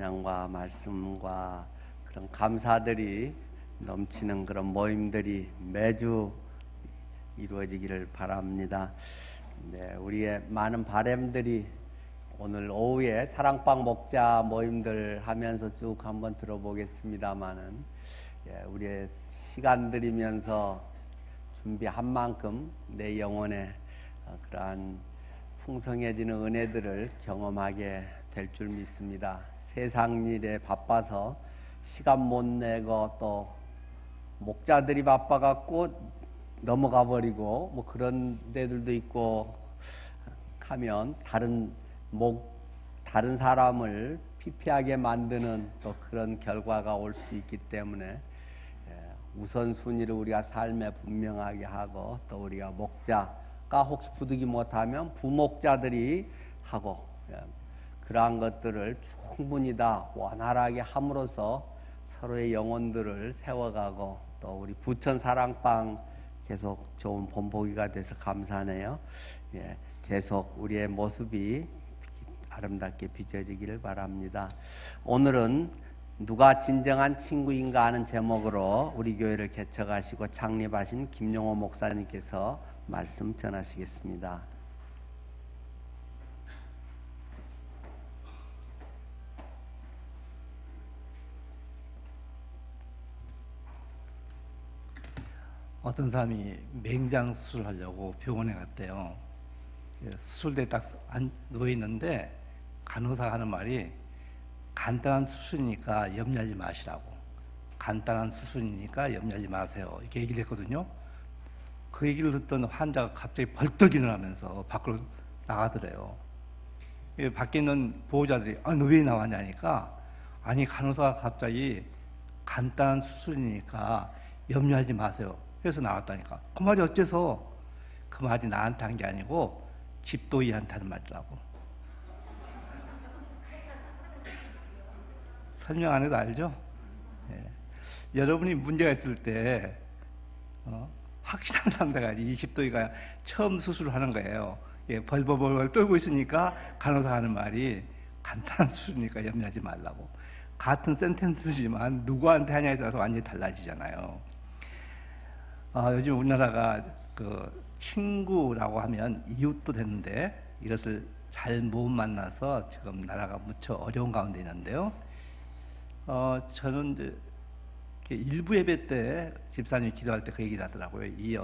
찬양과 말씀과 그런 감사들이 넘치는 그런 모임들이 매주 이루어지기를 바랍니다. 네, 우리의 많은 바람들이 오늘 오후에 사랑방 목자 모임들 하면서 쭉 한번 들어보겠습니다만은, 우리의 시간 들이면서 준비한 만큼 내 영혼에 그러한 풍성해지는 은혜들을 경험하게 될 줄 믿습니다. 세상 일에 바빠서 시간 못 내고 또 목자들이 바빠갖고 넘어가 버리고 뭐 그런 데들도 있고 하면 다른 사람을 피폐하게 만드는 또 그런 결과가 올 수 있기 때문에 우선순위를 우리가 삶에 분명하게 하고, 또 우리가 목자가 혹시 부득이 못하면 부목자들이 하고, 그러한 것들을 충분히 다 원활하게 함으로써 서로의 영혼들을 세워가고, 또 우리 부천 사랑방 계속 좋은 본보기가 돼서 감사하네요. 계속 우리의 모습이 아름답게 빚어지기를 바랍니다. 오늘은 누가 진정한 친구인가 하는 제목으로 우리 교회를 개척하시고 창립하신 김용호 목사님께서 말씀 전하시겠습니다. 어떤 사람이 맹장 수술하려고 병원에 갔대요. 수술대에 딱 누워있는데 간호사가 하는 말이 간단한 수술이니까 염려하지 마시라고, 간단한 수술이니까 염려하지 마세요, 이렇게 얘기를 했거든요. 그 얘기를 듣던 환자가 갑자기 벌떡 일어나면서 밖으로 나가더래요. 밖에 있는 보호자들이 너 왜 나왔냐니까, 아니 간호사가 갑자기 간단한 수술이니까 염려하지 마세요 그래서 나왔다니까. 그 말이 어째서, 그 말이 나한테 한 게 아니고 집도이한테 하는 말이라고. 설명 안 해도 알죠? 여러분이 문제가 있을 때 확실한 상대가 이 집도이가 처음 수술을 하는 거예요. 벌벌벌 떨고 있으니까 간호사가 하는 말이 간단한 수술이니까 염려하지 말라고. 같은 센텐스지만 누구한테 하냐에 따라서 완전히 달라지잖아요. 요즘 우리나라가 그 친구라고 하면 이웃도 되는데 이것을 잘 못 만나서 지금 나라가 무척 어려운 가운데 있는데요. 저는 이제 일부 예배 때 집사님이 기도할 때 그 얘기를 하더라고요. 이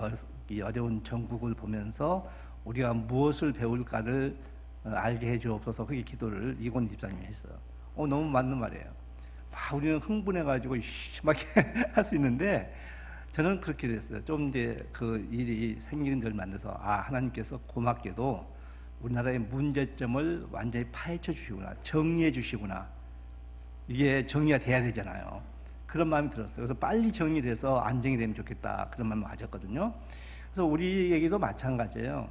어려운 전국을 보면서 우리가 무엇을 배울까를 알게 해주옵소서, 그게 기도를 이곤 집사님이 했어요. 너무 맞는 말이에요. 우리는 흥분해가지고 심하게 할 수 있는데, 저는 그렇게 됐어요. 좀 이제 그 일이 생기는 걸 만나서, 하나님께서 고맙게도 우리나라의 문제점을 완전히 파헤쳐 주시구나, 정리해 주시구나. 이게 정리가 돼야 되잖아요. 그런 마음이 들었어요. 그래서 빨리 정리돼서 안정이 되면 좋겠다, 그런 마음을 가졌거든요. 그래서 우리에게도 마찬가지예요.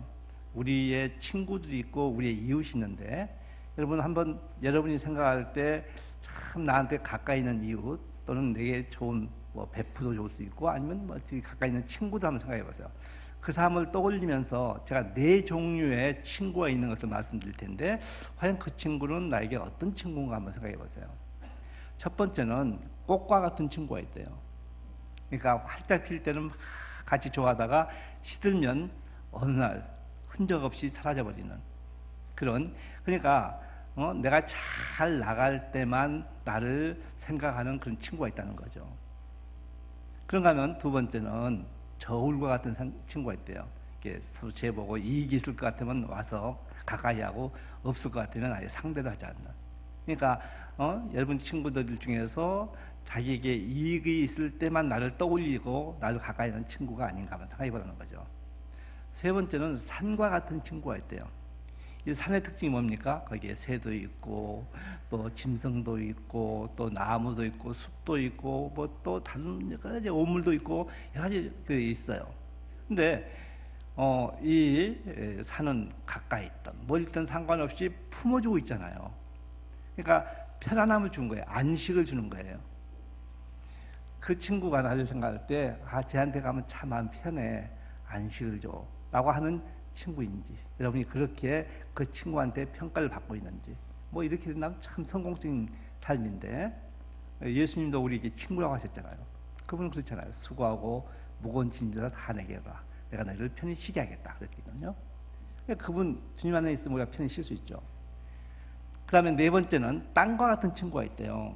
우리의 친구들이 있고 우리의 이웃이 있는데, 여러분 한번 여러분이 생각할 때 참 나한테 가까이 있는 이웃, 또는 내게 좋은 베프도 좋을 수 있고, 아니면 가까이 있는 친구도 한번 생각해 보세요. 그 사람을 떠올리면서 제가 4종류의 친구가 있는 것을 말씀드릴 텐데, 과연 그 친구는 나에게 어떤 친구인가 한번 생각해 보세요. 첫 번째는 꽃과 같은 친구가 있대요. 그러니까 활짝 필 때는 같이 좋아하다가 시들면 어느 날 흔적 없이 사라져버리는 그런, 그러니까 내가 잘 나갈 때만 나를 생각하는 그런 친구가 있다는 거죠. 그런가 하면 두 번째는 저울과 같은 친구가 있대요. 이게 서로 재보고 이익이 있을 것 같으면 와서 가까이 하고, 없을 것 같으면 아예 상대도 하지 않는. 그러니까 여러분 친구들 중에서 자기에게 이익이 있을 때만 나를 떠올리고 나를 가까이 하는 친구가 아닌가 한번 생각해 보라는 거죠. 세 번째는 산과 같은 친구가 있대요. 이 산의 특징이 뭡니까? 거기에 새도 있고, 또 짐승도 있고, 또 나무도 있고, 숲도 있고, 또 다른 여러 가지 오물도 있고, 여러 가지 있어요. 근데 이 산은 가까이 있던 멀리 있던 상관없이 품어주고 있잖아요. 그러니까 편안함을 준 거예요. 안식을 주는 거예요. 그 친구가 나를 생각할 때, 쟤한테 가면 참 마음 편해, 안식을 줘 라고 하는 친구인지, 여러분이 그렇게 그 친구한테 평가를 받고 있는지, 이렇게 된다면 참 성공적인 삶인데 예수님도 우리에게 친구라고 하셨잖아요. 그분은 그렇잖아요. 수고하고 무거운 짐져서 다 내게 와. 내가 너희를 편히 쉬게 하겠다 그랬거든요. 그분 주님 안에 있으면 우리가 편히 쉴 수 있죠. 그 다음에 네 번째는 땅과 같은 친구가 있대요.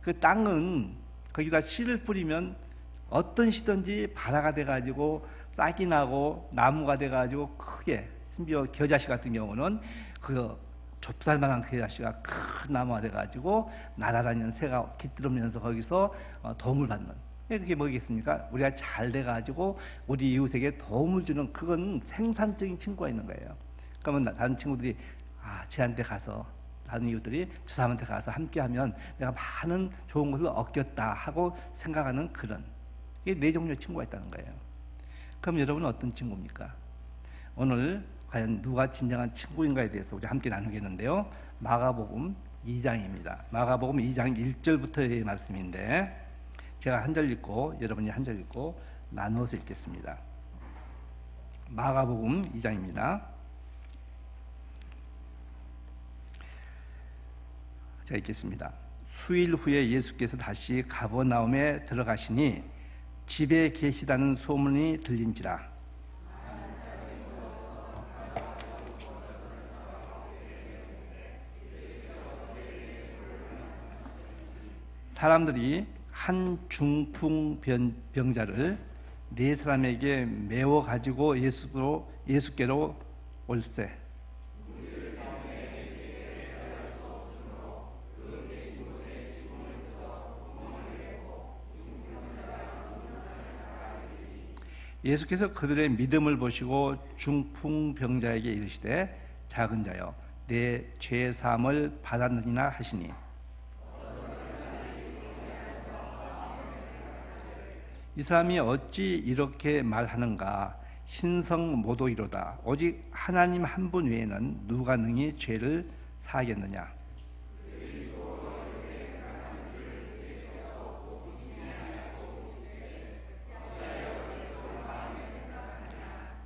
그 땅은 거기다 씨를 뿌리면 어떤 시든지 발화가 돼가지고 싹이 나고 나무가 돼가지고 크게, 심지어 겨자씨 같은 경우는 그 좁쌀만한 겨자씨가 큰 나무가 돼가지고 날아다니는 새가 깃들으면서 거기서 도움을 받는, 그게 뭐겠습니까? 우리가 잘 돼가지고 우리 이웃에게 도움을 주는, 그건 생산적인 친구가 있는 거예요. 그러면 다른 친구들이 쟤한테 가서, 다른 이웃들이 저 사람한테 가서 함께하면 내가 많은 좋은 것을 얻겠다 하고 생각하는 그런, 이게 네 종류의 친구가 있다는 거예요. 그럼 여러분은 어떤 친구입니까? 오늘 과연 누가 진정한 친구인가에 대해서 우리 함께 나누겠는데요. 마가복음 2장입니다. 마가복음 2장 1절부터의 말씀인데 제가 한 절 읽고 여러분이 한 절 읽고 나누어서 읽겠습니다. 마가복음 2장입니다. 제가 읽겠습니다. 수일 후에 예수께서 다시 가버나움에 들어가시니 집에 계시다는 소문이 들린지라. 사람들이 한 중풍 병자를 네 사람에게 메워 가지고 예수께로 올세. 예수께서 그들의 믿음을 보시고 중풍 병자에게 이르시되 작은 자여 내 죄 사함을 받았느니라 하시니, 이 사람이 어찌 이렇게 말하는가? 신성모독이로다. 오직 하나님 한 분 외에는 누가 능히 죄를 사하겠느냐?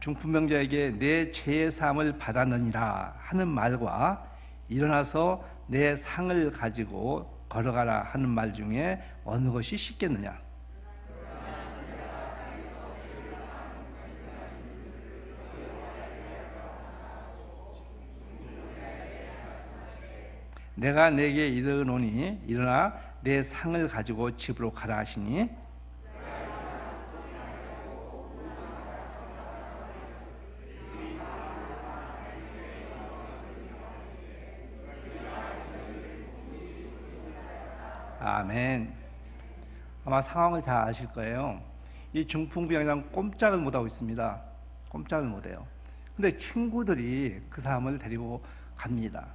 중풍병자에게 내 죄의 사함을 받았느니라 하는 말과 일어나서 내 상을 가지고 걸어가라 하는 말 중에 어느 것이 쉽겠느냐? 내가 내게 이르노니 일어나 내 상을 가지고 집으로 가라 하시니, 아멘. 아마 상황을 잘 아실 거예요. 이 중풍병자는 꼼짝을 못하고 있습니다. 꼼짝을 못해요. 근데 친구들이 그 사람을 데리고 갑니다.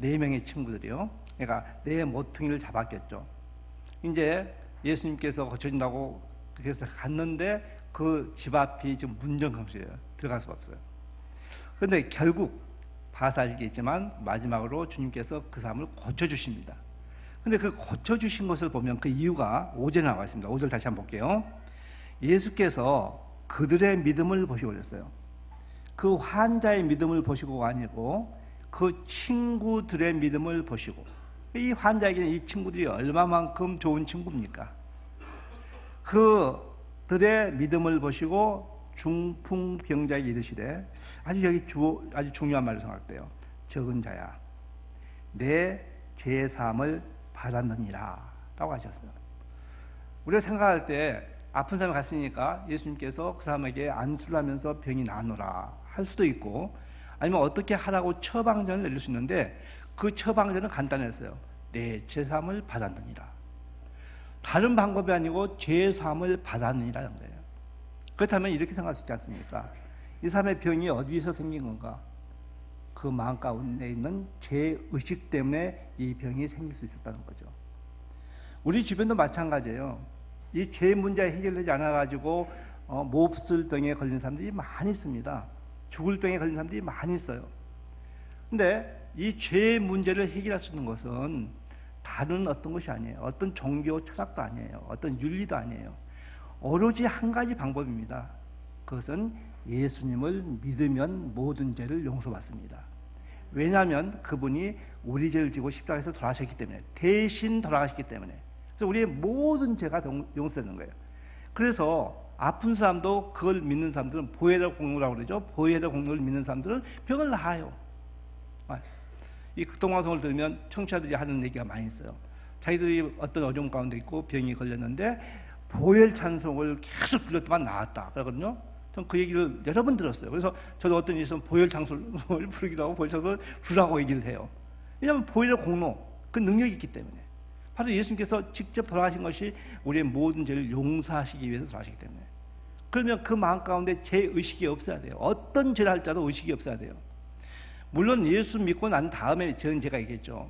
4명의 친구들이요. 그러니까 네 모퉁이를 잡았겠죠. 이제 예수님께서 거쳐진다고 그래서 갔는데 그 집 앞이 지금 문정강수예요. 들어갈 수가 없어요. 그런데 결국 바사이겠지만 마지막으로 주님께서 그 사람을 고쳐주십니다. 근데 그 고쳐주신 것을 보면 그 이유가 5절에 나와 있습니다. 5절 다시 한번 볼게요. 예수께서 그들의 믿음을 보시고 그랬어요. 그 환자의 믿음을 보시고가 아니고 그 친구들의 믿음을 보시고, 이 환자에게는 이 친구들이 얼마만큼 좋은 친구입니까? 그들의 믿음을 보시고 중풍병자에게 이르시되, 아주 중요한 말을 생각돼요. 적은 자야, 내 죄 사함을 받았느니라 라고 하셨어요. 우리가 생각할 때 아픈 사람이 갔으니까 예수님께서 그 사람에게 안수를 하면서 병이 나노라 할 수도 있고, 아니면 어떻게 하라고 처방전을 내릴 수 있는데 그 처방전은 간단했어요. 내 죄사함을 받았느니라. 다른 방법이 아니고 죄사함을 받았느니라는 거예요. 그렇다면 이렇게 생각할 수 있지 않습니까? 이 사람의 병이 어디서 생긴 건가? 그 마음 가운데 있는 죄의식 때문에 이 병이 생길 수 있었다는 거죠. 우리 주변도 마찬가지예요. 이 죄 문제가 해결되지 않아가지고 몹쓸 병에 걸린 사람들이 많이 있습니다. 죽을 병에 걸린 사람들이 많이 있어요. 근데 이 죄 문제를 해결할 수 있는 것은 다른 어떤 것이 아니에요. 어떤 종교 철학도 아니에요. 어떤 윤리도 아니에요. 오로지 한 가지 방법입니다. 그것은 예수님을 믿으면 모든 죄를 용서받습니다. 왜냐하면 그분이 우리 죄를 지고 십자가에서 돌아가셨기 때문에, 대신 돌아가셨기 때문에. 그래서 우리의 모든 죄가 용서되는 거예요. 그래서 아픈 사람도 그걸 믿는 사람들은 보혈의 공로라고 그러죠. 보혈의 공로를 믿는 사람들은 병을 나아요. 이 극동방송을 들으면 청취자들이 하는 얘기가 많이 있어요. 자기들이 어떤 어려움 가운데 있고 병이 걸렸는데 보혈 찬송을 계속 불렀더만 나았다 그러거든요. 전 그 얘기를 여러 번 들었어요. 그래서 저도 어떤 일이 있으면 보혈 찬송을 부르기도 하고 보혈 찬송을 부르라고 얘기를 해요. 왜냐하면 보혈의 공로, 그 능력이 있기 때문에. 바로 예수님께서 직접 돌아가신 것이 우리의 모든 죄를 용서하시기 위해서 돌아가시기 때문에. 그러면 그 마음 가운데 죄의식이 없어야 돼요. 어떤 죄를 할지라도 의식이 없어야 돼요. 물론 예수 믿고 난 다음에 죄는 죄가 있겠죠.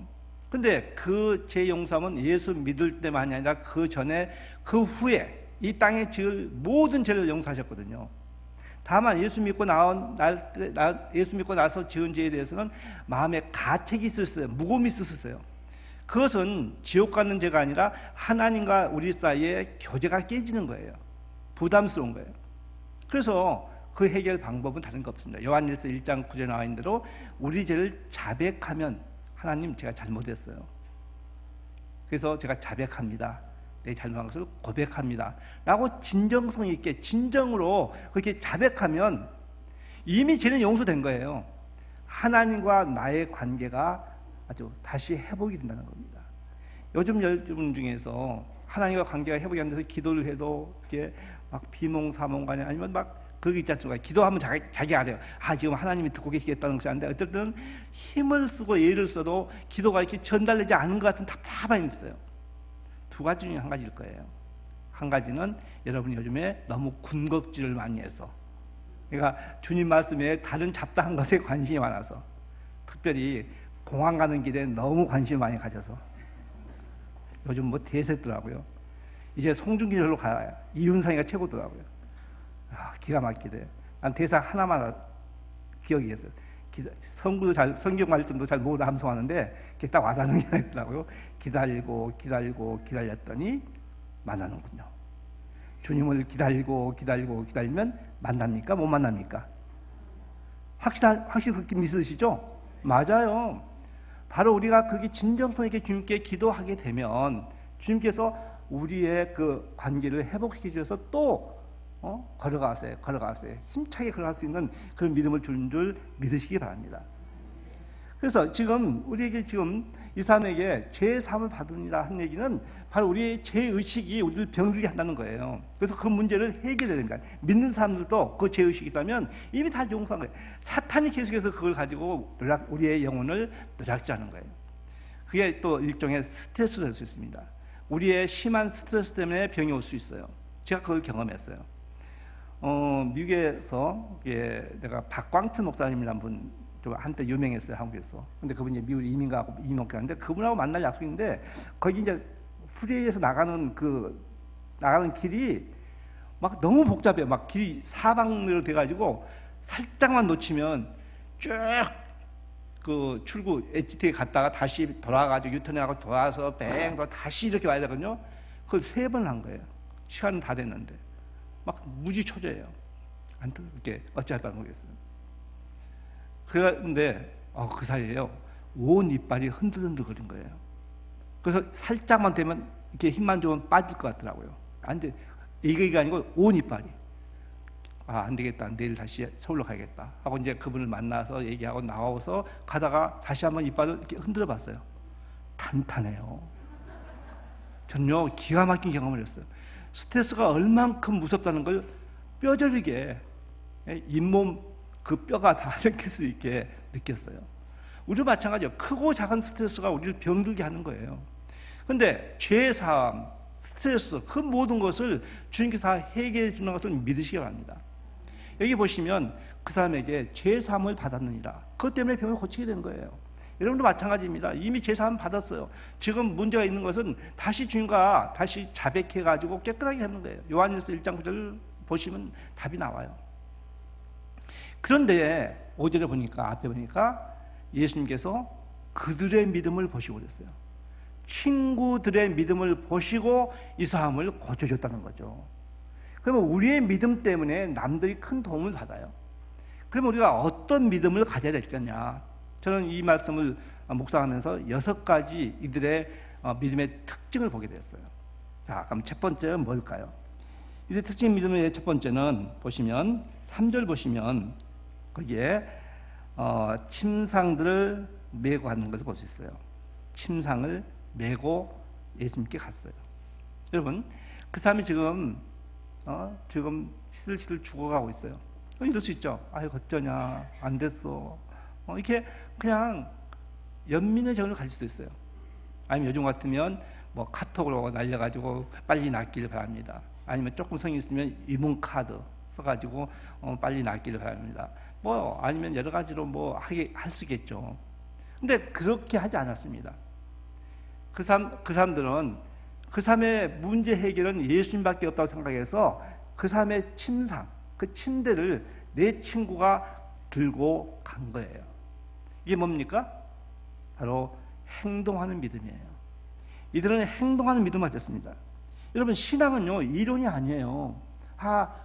근데 그 죄 용서함은 예수 믿을 때만이 아니라 그 전에, 그 후에 이 땅에 지을 모든 죄를 용서하셨거든요. 다만 예수 믿고 예수 믿고 나서 지은 죄에 대해서는 마음에 가책이 있었어요. 무거움이 있었어요. 그것은 지옥 가는 죄가 아니라 하나님과 우리 사이에 교제가 깨지는 거예요. 부담스러운 거예요. 그래서 그 해결 방법은 다른 거 없습니다. 요한일서 1장 9절에 나와 있는 대로 우리 죄를 자백하면, 하나님 제가 잘못했어요. 그래서 제가 자백합니다. 내 잘못한 것을 고백합니다. 라고 진정성 있게 진정으로 그렇게 자백하면 이미 죄는 용서된 거예요. 하나님과 나의 관계가 아주 다시 회복이 된다는 겁니다. 요즘 여러분 중에서 하나님과 관계가 회복이 안 돼서 기도를 해도 이게 막 비몽사몽간에 아니면 막 그게 있지 않습니까? 기도하면 자기가 알아요. 지금 하나님이 듣고 계시겠다는 것이 아닌데 어쨌든 힘을 쓰고 예를 써도 기도가 이렇게 전달되지 않은 것 같은 답답함이 있어요. 두 가지 중에 한 가지일 거예요. 한 가지는 여러분이 요즘에 너무 군것질을 많이 해서, 그러니까 주님 말씀에 다른 잡다한 것에 관심이 많아서, 특별히 공항 가는 길에 너무 관심을 많이 가져서, 요즘 뭐 대세더라고요. 이제 송중기절로 가야 이윤상이가 최고더라고요. 기가 막히대. 난 대사 하나만 기억이 있어요. 성경 말씀도 잘 모르고 함송하는데 그게 딱 와닿는 게 있더라고요. 기다렸더니 만나는군요. 주님을 기다리면 만납니까? 못 만납니까? 확실히 그렇게 믿으시죠? 맞아요. 바로 우리가 그게 진정성 있게 주님께 기도하게 되면 주님께서 우리의 그 관계를 회복시켜 주셔서 또 걸어가세요. 힘차게 걸어갈 수 있는 그런 믿음을 주는 줄 믿으시기 바랍니다. 그래서 지금 우리에게 지금 이 사람에게 죄 사함을 받으니라 한 얘기는 바로 우리의 죄의식이 우리를 병들게 한다는 거예요. 그래서 그 문제를 해결해야 됩니다. 믿는 사람들도 그 죄의식이 있다면 이미 다 용서한 거예요. 사탄이 계속해서 그걸 가지고 우리의 영혼을 노략질하는 거예요. 그게 또 일종의 스트레스가 될 수 있습니다. 우리의 심한 스트레스 때문에 병이 올 수 있어요. 제가 그걸 경험했어요. 미국에서 내가 박광천 목사님이라는 분 좀 한때 유명했어요, 한국에서. 근데 그분이 미국 이민 갔는데 그분하고 만날 약속인데 거기 이제 프리웨이에서 나가는 길이 막 너무 복잡해요. 막 길이 사방으로 돼가지고 살짝만 놓치면 쭉 그 출구 HT에 갔다가 다시 돌아가지고 유턴해가지고 돌아와서 다시 이렇게 와야 되거든요. 그걸 3번 한 거예요. 시간은 다 됐는데. 막 무지초조해요. 이렇게 어찌할까 모르겠어요. 그런데 그 사이에요. 온 이빨이 흔들흔들 거린 거예요. 그래서 살짝만 되면 이렇게 힘만 주면 빠질 것 같더라고요. 안 돼. 이게 아니고 온 이빨이. 안 되겠다. 내일 다시 서울로 가야겠다. 하고 이제 그분을 만나서 얘기하고 나와서 가다가 다시 한번 이빨을 이렇게 흔들어 봤어요. 탄탄해요. 전요 기가 막힌 경험을 했어요. 스트레스가 얼만큼 무섭다는 걸 뼈저리게 잇몸 그 뼈가 다 생길 수 있게 느꼈어요. 우리도 마찬가지예요. 크고 작은 스트레스가 우리를 병들게 하는 거예요. 그런데 죄사함, 스트레스 그 모든 것을 주님께서 다 해결해 주는 것을 믿으시기 바랍니다. 여기 보시면 그 사람에게 죄사함을 받았느니라. 그것 때문에 병을 고치게 된 거예요. 여러분도 마찬가지입니다. 이미 죄사함 받았어요. 지금 문제가 있는 것은 다시 주님과 다시 자백해가지고 깨끗하게 하는 거예요. 요한일서 1장 9절 보시면 답이 나와요. 그런데 5절에 보니까 앞에 보니까 예수님께서 그들의 믿음을 보시고 그랬어요. 친구들의 믿음을 보시고 이 사람을 고쳐줬다는 거죠. 그러면 우리의 믿음 때문에 남들이 큰 도움을 받아요. 그러면 우리가 어떤 믿음을 가져야 되겠냐? 저는 이 말씀을 묵상하면서 6가지 이들의 믿음의 특징을 보게 되었어요. 자, 그럼 첫 번째는 뭘까요? 이들의 특징 믿음의 첫 번째는 보시면 3절 보시면 거기에 침상들을 메고 가는 것을 볼 수 있어요. 침상을 메고 예수님께 갔어요. 여러분, 그 사람이 지금 시들시들 죽어가고 있어요. 이럴 수 있죠. 아유, 어쩌냐, 안 됐어. 이렇게 그냥 연민의 정을 가질 수도 있어요. 아니면 요즘 같으면 뭐 카톡으로 날려가지고 빨리 낫기를 바랍니다. 아니면 조금 성의 있으면 이문카드 써가지고 빨리 낫기를 바랍니다. 뭐 아니면 여러 가지로 뭐 할 수 있겠죠. 근데 그렇게 하지 않았습니다. 그 사람들은 그 사람의 문제 해결은 예수님밖에 없다고 생각해서 그 사람의 침상, 그 침대를 내 친구가 들고 간 거예요. 이게 뭡니까? 바로 행동하는 믿음이에요. 이들은 행동하는 믿음을 가졌습니다. 여러분, 신앙은요, 이론이 아니에요.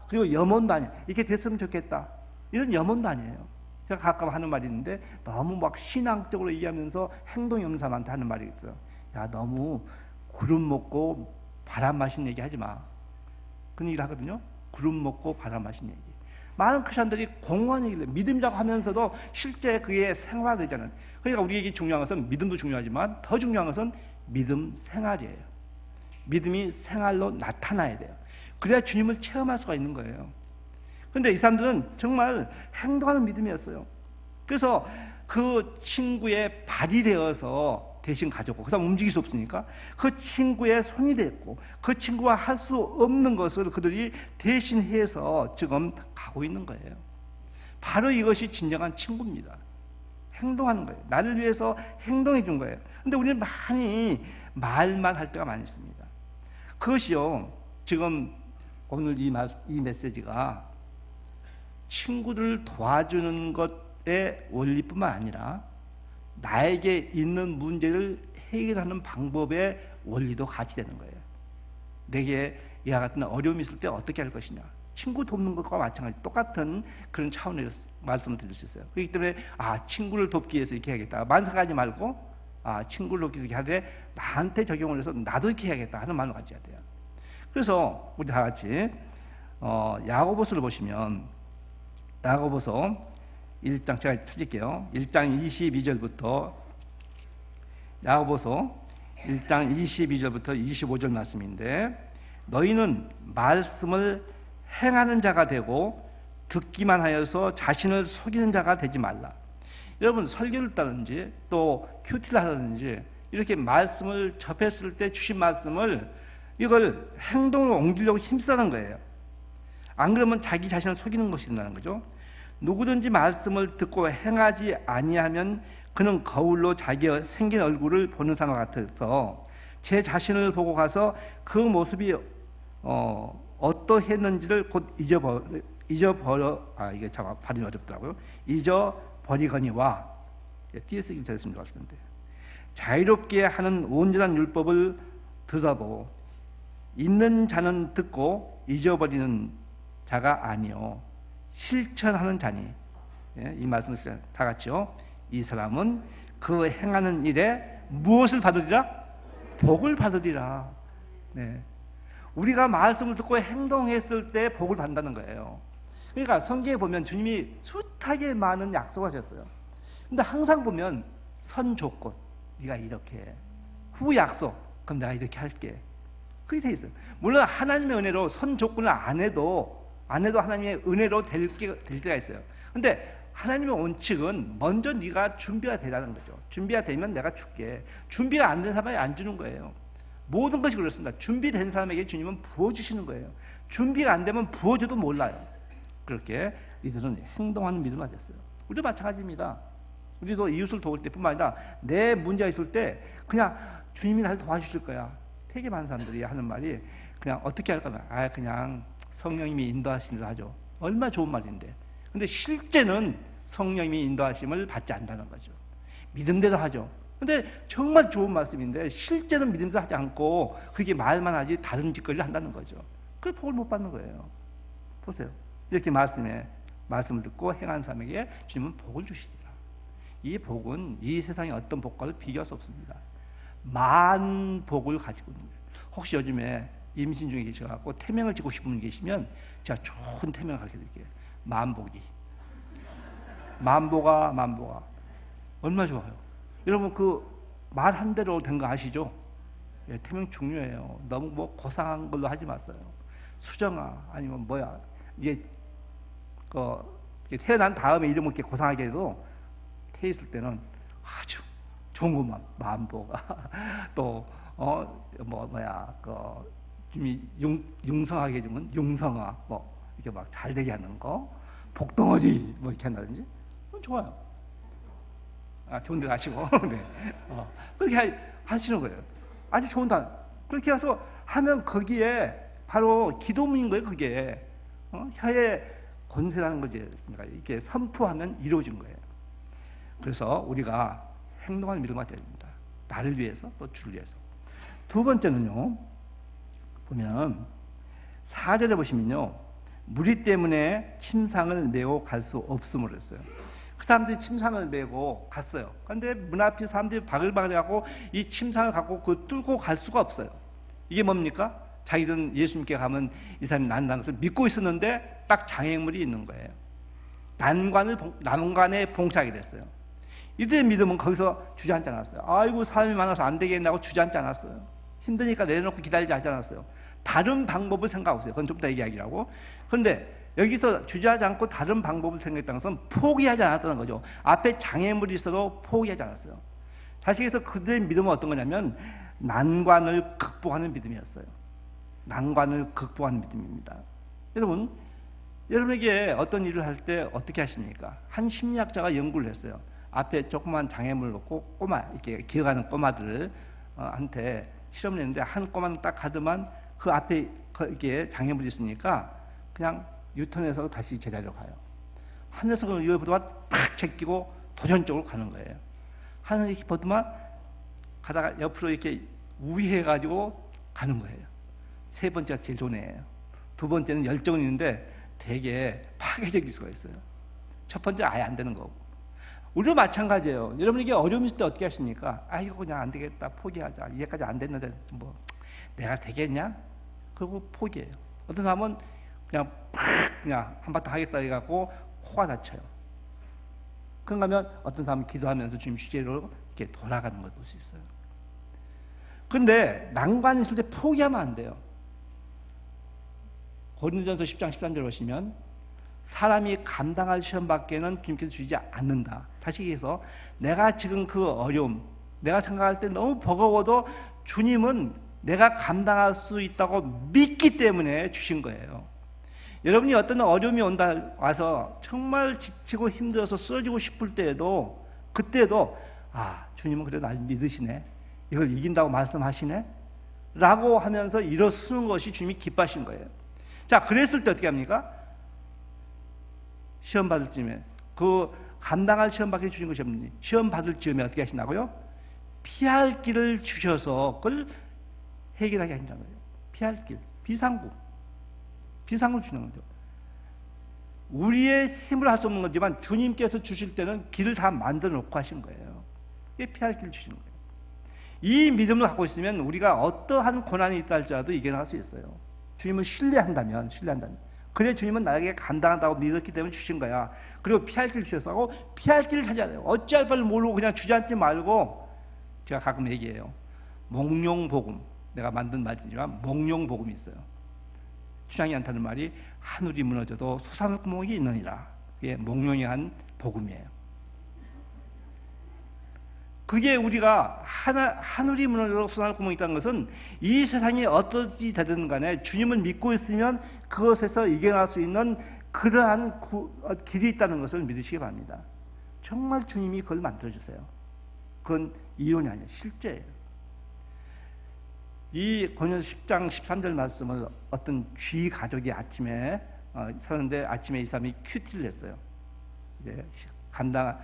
그리고 염원도 아니에요. 이렇게 됐으면 좋겠다, 이런 염원도 아니에요. 제가 가끔 하는 말이 있는데, 너무 막 신앙적으로 얘기하면서 행동이 없는 사람한테 하는 말이 있어요. 야, 너무 구름 먹고 바람 마시는 얘기 하지 마. 그런 얘기를 하거든요. 구름 먹고 바람 마시는 얘기. 많은 크리스천들이 공허한 얘기를 해요. 믿음이라고 하면서도 실제 그게 생활되지 않은. 그러니까 우리에게 중요한 것은 믿음도 중요하지만 더 중요한 것은 믿음 생활이에요. 믿음이 생활로 나타나야 돼요. 그래야 주님을 체험할 수가 있는 거예요. 그런데 이 사람들은 정말 행동하는 믿음이었어요. 그래서 그 친구의 발이 되어서 대신 가졌고, 그 다음 움직일 수 없으니까 그 친구의 손이 됐고, 그 친구가 할 수 없는 것을 그들이 대신해서 지금 가고 있는 거예요. 바로 이것이 진정한 친구입니다. 행동하는 거예요. 나를 위해서 행동해 준 거예요. 근데 우리는 많이 말만 할 때가 많이 있습니다. 그것이요, 지금 오늘 이 메시지가 친구들을 도와주는 것의 원리뿐만 아니라 나에게 있는 문제를 해결하는 방법의 원리도 같이 되는 거예요. 내게 이와 같은 어려움이 있을 때 어떻게 할 것이냐, 친구 돕는 것과 마찬가지 똑같은 그런 차원에서 말씀을 드릴 수 있어요. 그렇기 때문에 친구를 돕기 위해서 이렇게 해야겠다, 만삭하지 말고 친구를 돕기 위해서 하되 나한테 적용을 해서 나도 이렇게 해야겠다 하는 마음을 가져야 돼요. 그래서 우리 다 같이 야고보서를 보시면, 야고보서 1장 제가 찾을게요. 1장 22절부터, 야고보서 1장 22절부터 25절 말씀인데, 너희는 말씀을 행하는 자가 되고 듣기만 하여서 자신을 속이는 자가 되지 말라. 여러분, 설교를 따든지 또 큐티를 하든지 이렇게 말씀을 접했을 때 주신 말씀을 이걸 행동으로 옮기려고 힘쓰는 거예요. 안 그러면 자기 자신을 속이는 것이 된다는 거죠. 누구든지 말씀을 듣고 행하지 아니하면 그는 거울로 자기의 생긴 얼굴을 보는 사람과 같아서 제 자신을 보고 가서 그 모습이 어떠했는지를 곧 이게 참 발음이 어렵더라고요. 잊어버리거니와, 띄어쓰기 잘했으면 좋았을 텐데, 자유롭게 하는 온전한 율법을 들어보고 있는 자는 듣고 잊어버리는 자가 아니요 실천하는 자니. 이 말씀을 다 같이요. 이 사람은 그 행하는 일에 무엇을 받으리라? 복을 받으리라. 네. 우리가 말씀을 듣고 행동했을 때 복을 받는다는 거예요. 그러니까 성경에 보면 주님이 숱하게 많은 약속을 하셨어요. 근데 항상 보면 선 조건, 네가 이렇게 해. 후 약속, 그럼 내가 이렇게 할게. 그렇게 돼 있어요. 물론 하나님의 은혜로 선 조건을 안 해도 하나님의 은혜로 될 때가 있어요. 근데 하나님의 원칙은 먼저 네가 준비가 되라는 거죠. 준비가 되면 내가 줄게. 준비가 안 된 사람에게 안 주는 거예요. 모든 것이 그렇습니다. 준비된 사람에게 주님은 부어주시는 거예요. 준비가 안 되면 부어줘도 몰라요. 그렇게 이들은 행동하는 믿음을 가졌어요. 우리도 마찬가지입니다. 우리도 이웃을 도울 때뿐만 아니라 내 문제가 있을 때 그냥 주님이 나를 도와주실 거야. 되게 많은 사람들이 하는 말이 그냥 어떻게 할까? 그냥 성령님이 인도하시는 대로 하죠. 얼마나 좋은 말인데. 근데 실제는 성령님이 인도하심을 받지 않는다는 거죠. 믿음대로 하죠. 근데 정말 좋은 말씀인데 실제는 믿음대로 하지 않고 그게 말만 하지 다른 짓거리를 한다는 거죠. 그 복을 못 받는 거예요. 보세요. 이렇게 말씀을 듣고 행하는 사람에게 주님은 복을 주시리라. 이 복은 이 세상의 어떤 복과도 비교할 수 없습니다. 만복을 가지고 있는 거예요. 혹시 요즘에 임신 중에 계셔갖고 태명을 짓고 싶은 분 계시면 제가 좋은 태명을 가르쳐 드릴게요. 만복이. 만보가 얼마나 좋아요. 여러분 그 말 한 대로 된 거 아시죠? 예, 태명 중요해요. 너무 뭐 고상한 걸로 하지 마세요. 수정아 아니면 뭐야 이게 태어난 다음에 이름을 이렇게 고상하게 해도 태 있을 때는 아주 좋은 것만 만보가 또 융성하게 해주면 융성아 뭐 이렇게 막 잘 되게 하는 거 복덩어리 뭐 이렇게 한다든지 좋아요. 좋은 데 가시고 네. 그렇게 하시는 거예요. 아주 좋은 단. 그렇게 해서 하면 거기에 바로 기도문인 거예요. 그게 혀의 권세라는 거지. 이렇게 선포하면 이루어진 거예요. 그래서 우리가 행동하는 믿음이 되어야 됩니다. 나를 위해서 또 주를 위해서. 두 번째는요. 보면 4절에 보시면요. 무리 때문에 침상을 메고 갈 수 없음으로 했어요. 그 사람들이 침상을 메고 갔어요. 그런데 문 앞에 사람들이 바글바글 해갖고 이 침상을 갖고 그 뚫고 갈 수가 없어요. 이게 뭡니까? 자기들은 예수님께 가면 이 사람이 난다는 것을 믿고 있었는데 딱 장애물이 있는 거예요. 난관에 봉착하게 됐어요. 이들의 믿음은 거기서 주저앉지 않았어요. 아이고 사람이 많아서 안 되겠나고 주저앉지 않았어요. 힘드니까 내려놓고 기다리지 않았어요. 다른 방법을 생각하고 있어요. 그건 좀 이따 얘기하기라고. 그런데 여기서 주저하지 않고 다른 방법을 생각했다는 것은 포기하지 않았다는 거죠. 앞에 장애물이 있어도 포기하지 않았어요. 다시 해서 그들의 믿음은 어떤 거냐면 난관을 극복하는 믿음이었어요. 난관을 극복하는 믿음입니다. 여러분, 여러분에게 어떤 일을 할 때 어떻게 하십니까? 한 심리학자가 연구를 했어요. 앞에 조그만 장애물을 놓고 꼬마, 이렇게 기어가는 꼬마들을 한테 실험을 했는데 한 꼬마는 딱 가더만 그 앞에 이게 장애물이 있으니까 그냥 유턴해서 다시 제자리로 가요. 한 녀석은 이걸 보더만 팍 제끼고 도전적으로 가는 거예요. 하늘 이렇게 보더만 가다가 옆으로 이렇게 우회해가지고 가는 거예요. 세 번째가 제일 좋은 애예요. 두 번째는 열정은 있는데 되게 파괴적일 수가 있어요. 첫 번째 아예 안 되는 거고. 우리도 마찬가지예요. 여러분에게 어려움이 있을 때 어떻게 하십니까? 이거 그냥 안 되겠다. 포기하자. 이제까지 안 됐는데 뭐 내가 되겠냐? 그리고 포기해요. 어떤 사람은 그냥 그냥 한바탕 하겠다 해갖고 코가 다쳐요. 그런가 하면 어떤 사람은 기도하면서 주님 주제로 이렇게 돌아가는 걸 볼 수 있어요. 그런데 난관이 있을 때 포기하면 안 돼요. 고린도전서 10장 13절 보시면 사람이 감당할 시험밖에는 주님께서 주지 않는다. 다시 얘기해서 내가 지금 그 어려움, 내가 생각할 때 너무 버거워도 주님은 내가 감당할 수 있다고 믿기 때문에 주신 거예요. 여러분이 어떤 어려움이 와서 정말 지치고 힘들어서 쓰러지고 싶을 때에도 그때도 주님은 그래도 날 믿으시네. 이걸 이긴다고 말씀하시네. 라고 하면서 일어서는 것이 주님이 기뻐하신 거예요. 자, 그랬을 때 어떻게 합니까? 시험 받을 쯤에 그 감당할 시험 받게 주신 것이 없니? 시험 받을 쯤에 어떻게 하신다고요? 피할 길을 주셔서 그걸 해결하게 하신다는 거예요. 피할 길, 비상구 주는 거죠. 우리의 힘으로 할 수 없는 거지만 주님께서 주실 때는 길을 다 만들어 놓고 하신 거예요. 이게 피할 길을 주시는 거예요. 이 믿음을 갖고 있으면 우리가 어떠한 고난이 있다 할지라도 이겨나갈 수 있어요. 주님을 신뢰한다면 그래 주님은 나에게 감당한다고 믿었기 때문에 주신 거야. 그리고 피할 길을 주셔서 피할 길을 찾아야 돼요. 어찌할 바를 모르고 그냥 주저앉지 말고, 제가 가끔 얘기해요. 몽룡복음, 내가 만든 말이지만 몽룡복음이 있어요. 춘향이 않다는 말이 하늘이 무너져도 솟아날 구멍이 있느니라. 그게 몽룡이 한 복음이에요. 그게 우리가 하늘이 무너져도 솟아날 구멍이 있다는 것은 이 세상이 어떻게 되든 간에 주님을 믿고 있으면 그것에서 이겨낼 수 있는 그러한 길이 있다는 것을 믿으시기 바랍니다. 정말 주님이 그걸 만들어주세요. 그건 이론이 아니에요. 실제예요. 이 고린도서 10장 13절 말씀을 어떤 쥐 가족이 아침에 서는데 아침에 이 사람이 큐티를 했어요. 이제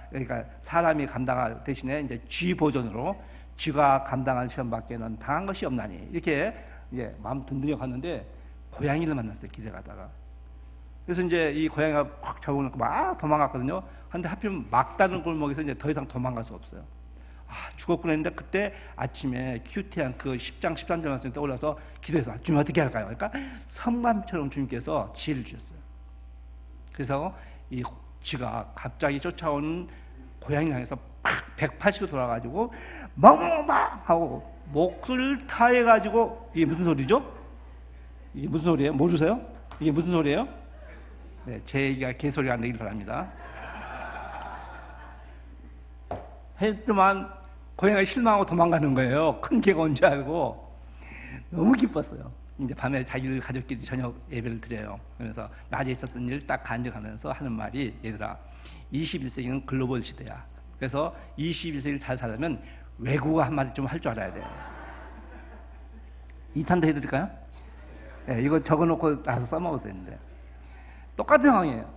그러니까 사람이 감당할 대신에 이제 쥐 버전으로 쥐가 감당할 시험밖에는 당한 것이 없나니 이렇게 이제 마음 든든히 갔는데 고양이를 만났어요. 길에 가다가 그래서 이제 이 고양이가 확 잡아놓고 막 도망갔거든요. 근데 하필 막다른 골목에서 이제 더 이상 도망갈 수 없어요. 아, 죽었구나 했는데 그때 아침에 큐티한 그 10장 13절 말씀이 떠올라서 기도해서 주님 어떻게 할까요? 그러니까 성만처럼 주님께서 지혜를 주셨어요. 그래서 이 쥐가 갑자기 쫓아오는 고양이 향해서 팍 180도 돌아가지고 멍멍 하고 목을 타해가지고 이게 무슨 소리죠? 이게 무슨 소리예요? 모르세요? 이게 무슨 소리예요? 네, 제 얘기가 개소리가 안 되길 바랍니다. 했더만 고양이가 실망하고 도망가는 거예요. 큰 개가 온 줄 알고 너무 기뻤어요. 이제 밤에 자기들 가족끼리 저녁 예배를 드려요. 그래서 낮에 있었던 일 딱 간증하면서 하는 말이 얘들아 21세기는 글로벌 시대야. 그래서 21세기를 잘 살려면 외국어 한마디 좀 할 줄 알아야 돼. 2탄도 해드릴까요? 네, 이거 적어놓고 나서 써먹어도 되는데 똑같은 상황이에요.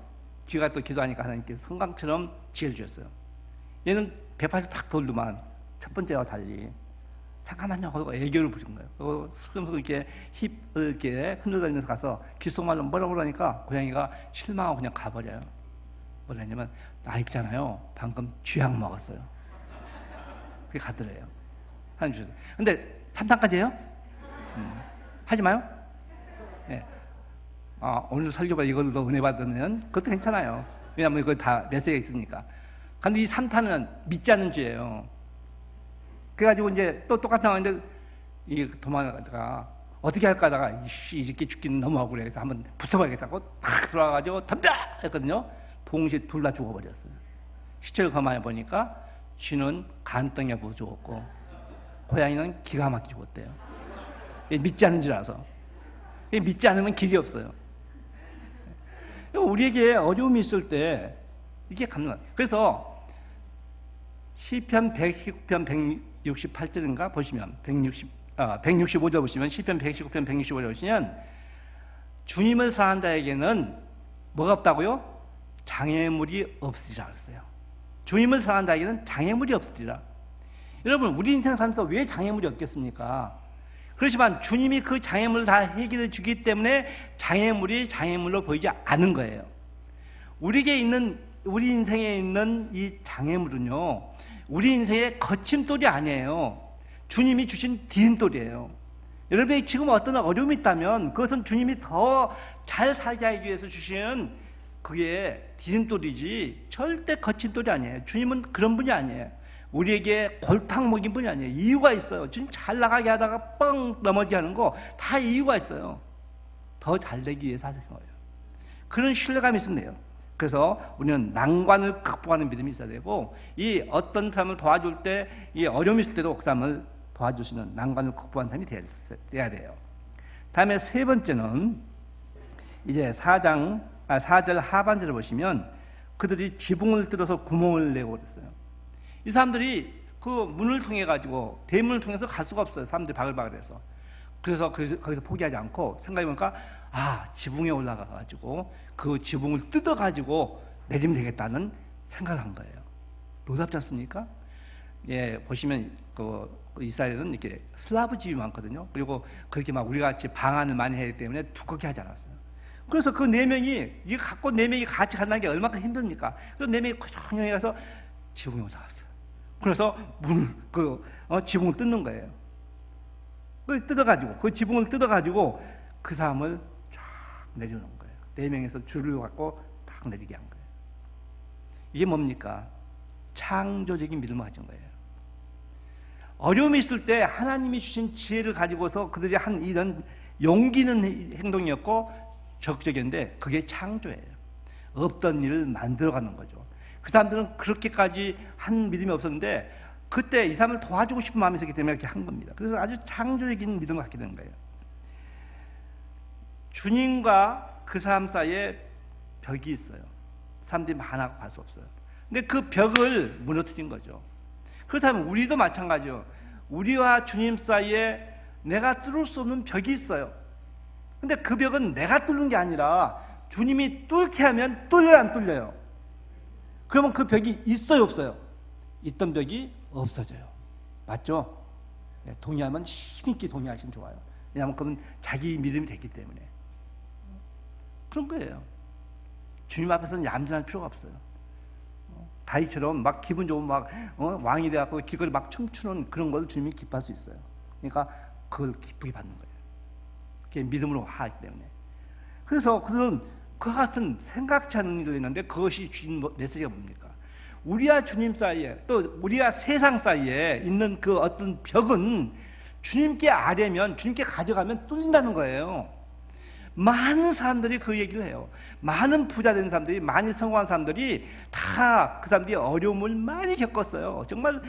쥐가 또 기도하니까 하나님께서 성강처럼 지혜를 주셨어요. 얘는 180 탁 돌더만 첫 번째와 달리 잠깐만요 하고 애교를 부린 거예요. 슬금슬금 이렇게 힙을 이렇게 흔들다니면서 가서 귓속말로 뭐라고 하니까 고양이가 실망하고 그냥 가버려요. 뭐라 했냐면 나 있잖아요 방금 쥐약 먹었어요. 그게 가더래요. 하나님 주셨어요. 근데 3탄까지 해요? 하지 마요? 네. 아, 오늘 설교가 이걸로 은혜 받으면 그것도 괜찮아요. 왜냐하면 이거 다 메시지가 있으니까. 근데 이 3탄은 믿지 않는 죄예요. 그래가지고 이제 또 똑같은 상황인데 이 도망가다가 어떻게 할까 하다가 이렇게 죽기는 너무 억울해. 그래서 한번 붙어봐야겠다고 탁 들어와가지고 덤벼! 했거든요. 동시에 둘 다 죽어버렸어요. 시체를 가만히 보니까 쥐는 간덩이가 부어 죽었고 고양이는 기가 막히게 죽었대요. 믿지 않는 줄 알아서. 믿지 않으면 길이 없어요. 우리에게 어려움이 있을 때 이게 감당. 그래서 시편 119편 168절인가 보시면 165절 보시면 시편 119편 165절 보시면 주님을 사랑하는 자에게는 뭐가 없다고요? 장애물이 없으리라 그랬어요. 주님을 사랑하는 자에게는 장애물이 없으리라. 여러분 우리 인생 살면서 왜 장애물이 없겠습니까? 그렇지만 주님이 그 장애물을 다 해결해 주기 때문에 장애물이 장애물로 보이지 않는 거예요. 우리 인생에 있는 이 장애물은요, 우리 인생의 거침돌이 아니에요. 주님이 주신 디딤돌이에요. 여러분이 지금 어떤 어려움이 있다면 그것은 주님이 더 잘 살게 하기 위해서 주신 그게 디딤돌이지 절대 거침돌이 아니에요. 주님은 그런 분이 아니에요. 우리에게 골탕 먹인 분이 아니에요. 이유가 있어요. 주님 잘 나가게 하다가 뻥 넘어지게 하는 거 다 이유가 있어요. 더 잘 되기 위해서 하신 거예요. 그런 신뢰감이 있으면 돼요. 그래서 우리는 난관을 극복하는 믿음이 있어야 되고 이 어떤 사람을 도와줄 때 이 어려움이 있을 때도 그 사람을 도와줄 수 있는 난관을 극복하는 사람이 돼야 돼요. 다음에 세 번째는 이제 4절 하반절을 보시면 그들이 지붕을 뜯어서 구멍을 내고 그랬어요. 이 사람들이 그 문을 통해 가지고 대문을 통해서 갈 수가 없어요. 사람들이 바글바글해서. 그래서 거기서 포기하지 않고 생각해보니까 지붕에 올라가 가지고 그 지붕을 뜯어 가지고 내리면 되겠다는 생각을 한 거예요. 놀랍지 않습니까? 예, 보시면 그 이스라엘은 이렇게 슬라브 집이 많거든요. 그리고 그렇게 막 우리 같이 방안을 많이 해야 되기 때문에 두껍게 하지 않았어요. 그래서 그 네 명이 이거 갖고 네 명이 같이 간다는 게 얼마나 힘듭니까? 그래서 네 명이 고정히 가서 지붕에 올라갔어요. 그래서 지붕을 뜯는 거예요. 그걸 뜯어가지고 그 지붕을 뜯어가지고 그 사람을 쫙 내려놓은 거예요. 네 명에서 줄을 갖고 딱 내리게 한 거예요. 이게 뭡니까? 창조적인 믿음을 가진 거예요. 어려움이 있을 때 하나님이 주신 지혜를 가지고서 그들이 한 이런 용기 있는 행동이었고 적극적이었는데 그게 창조예요. 없던 일을 만들어가는 거죠. 그 사람들은 그렇게까지 한 믿음이 없었는데 그때 이 사람을 도와주고 싶은 마음이 있었기 때문에 이렇게 한 겁니다. 그래서 아주 창조적인 믿음을 갖게 된 거예요. 주님과 그 사람 사이에 벽이 있어요. 사람들이 많아서 갈 수 없어요. 근데 그 벽을 무너뜨린 거죠. 그렇다면 우리도 마찬가지요. 우리와 주님 사이에 내가 뚫을 수 없는 벽이 있어요. 근데 그 벽은 내가 뚫는 게 아니라 주님이 뚫게 하면 뚫려요, 안 뚫려요? 그러면 그 벽이 있어요, 없어요? 있던 벽이 없어져요. 맞죠? 네, 동의하면 힘있게 동의하시면 좋아요. 왜냐하면 그건 자기 믿음이 됐기 때문에. 그런 거예요. 주님 앞에서는 얌전할 필요가 없어요. 다윗처럼 막 기분 좋으면 막 왕이 돼갖고 길거리 막 춤추는 그런 걸 주님이 기뻐할 수 있어요. 그러니까 그걸 기쁘게 받는 거예요. 그게 믿음으로 하기 때문에. 그래서 그들은 그와 같은 생각지 않은 일을 했는데 그것이 주신 메시지가 뭡니까? 우리와 주님 사이에 또 우리와 세상 사이에 있는 그 어떤 벽은 주님께 아뢰면 주님께 가져가면 뚫린다는 거예요. 많은 사람들이 그 얘기를 해요. 많은 부자 된 사람들이, 많이 성공한 사람들이 다 그 사람들이 어려움을 많이 겪었어요. 정말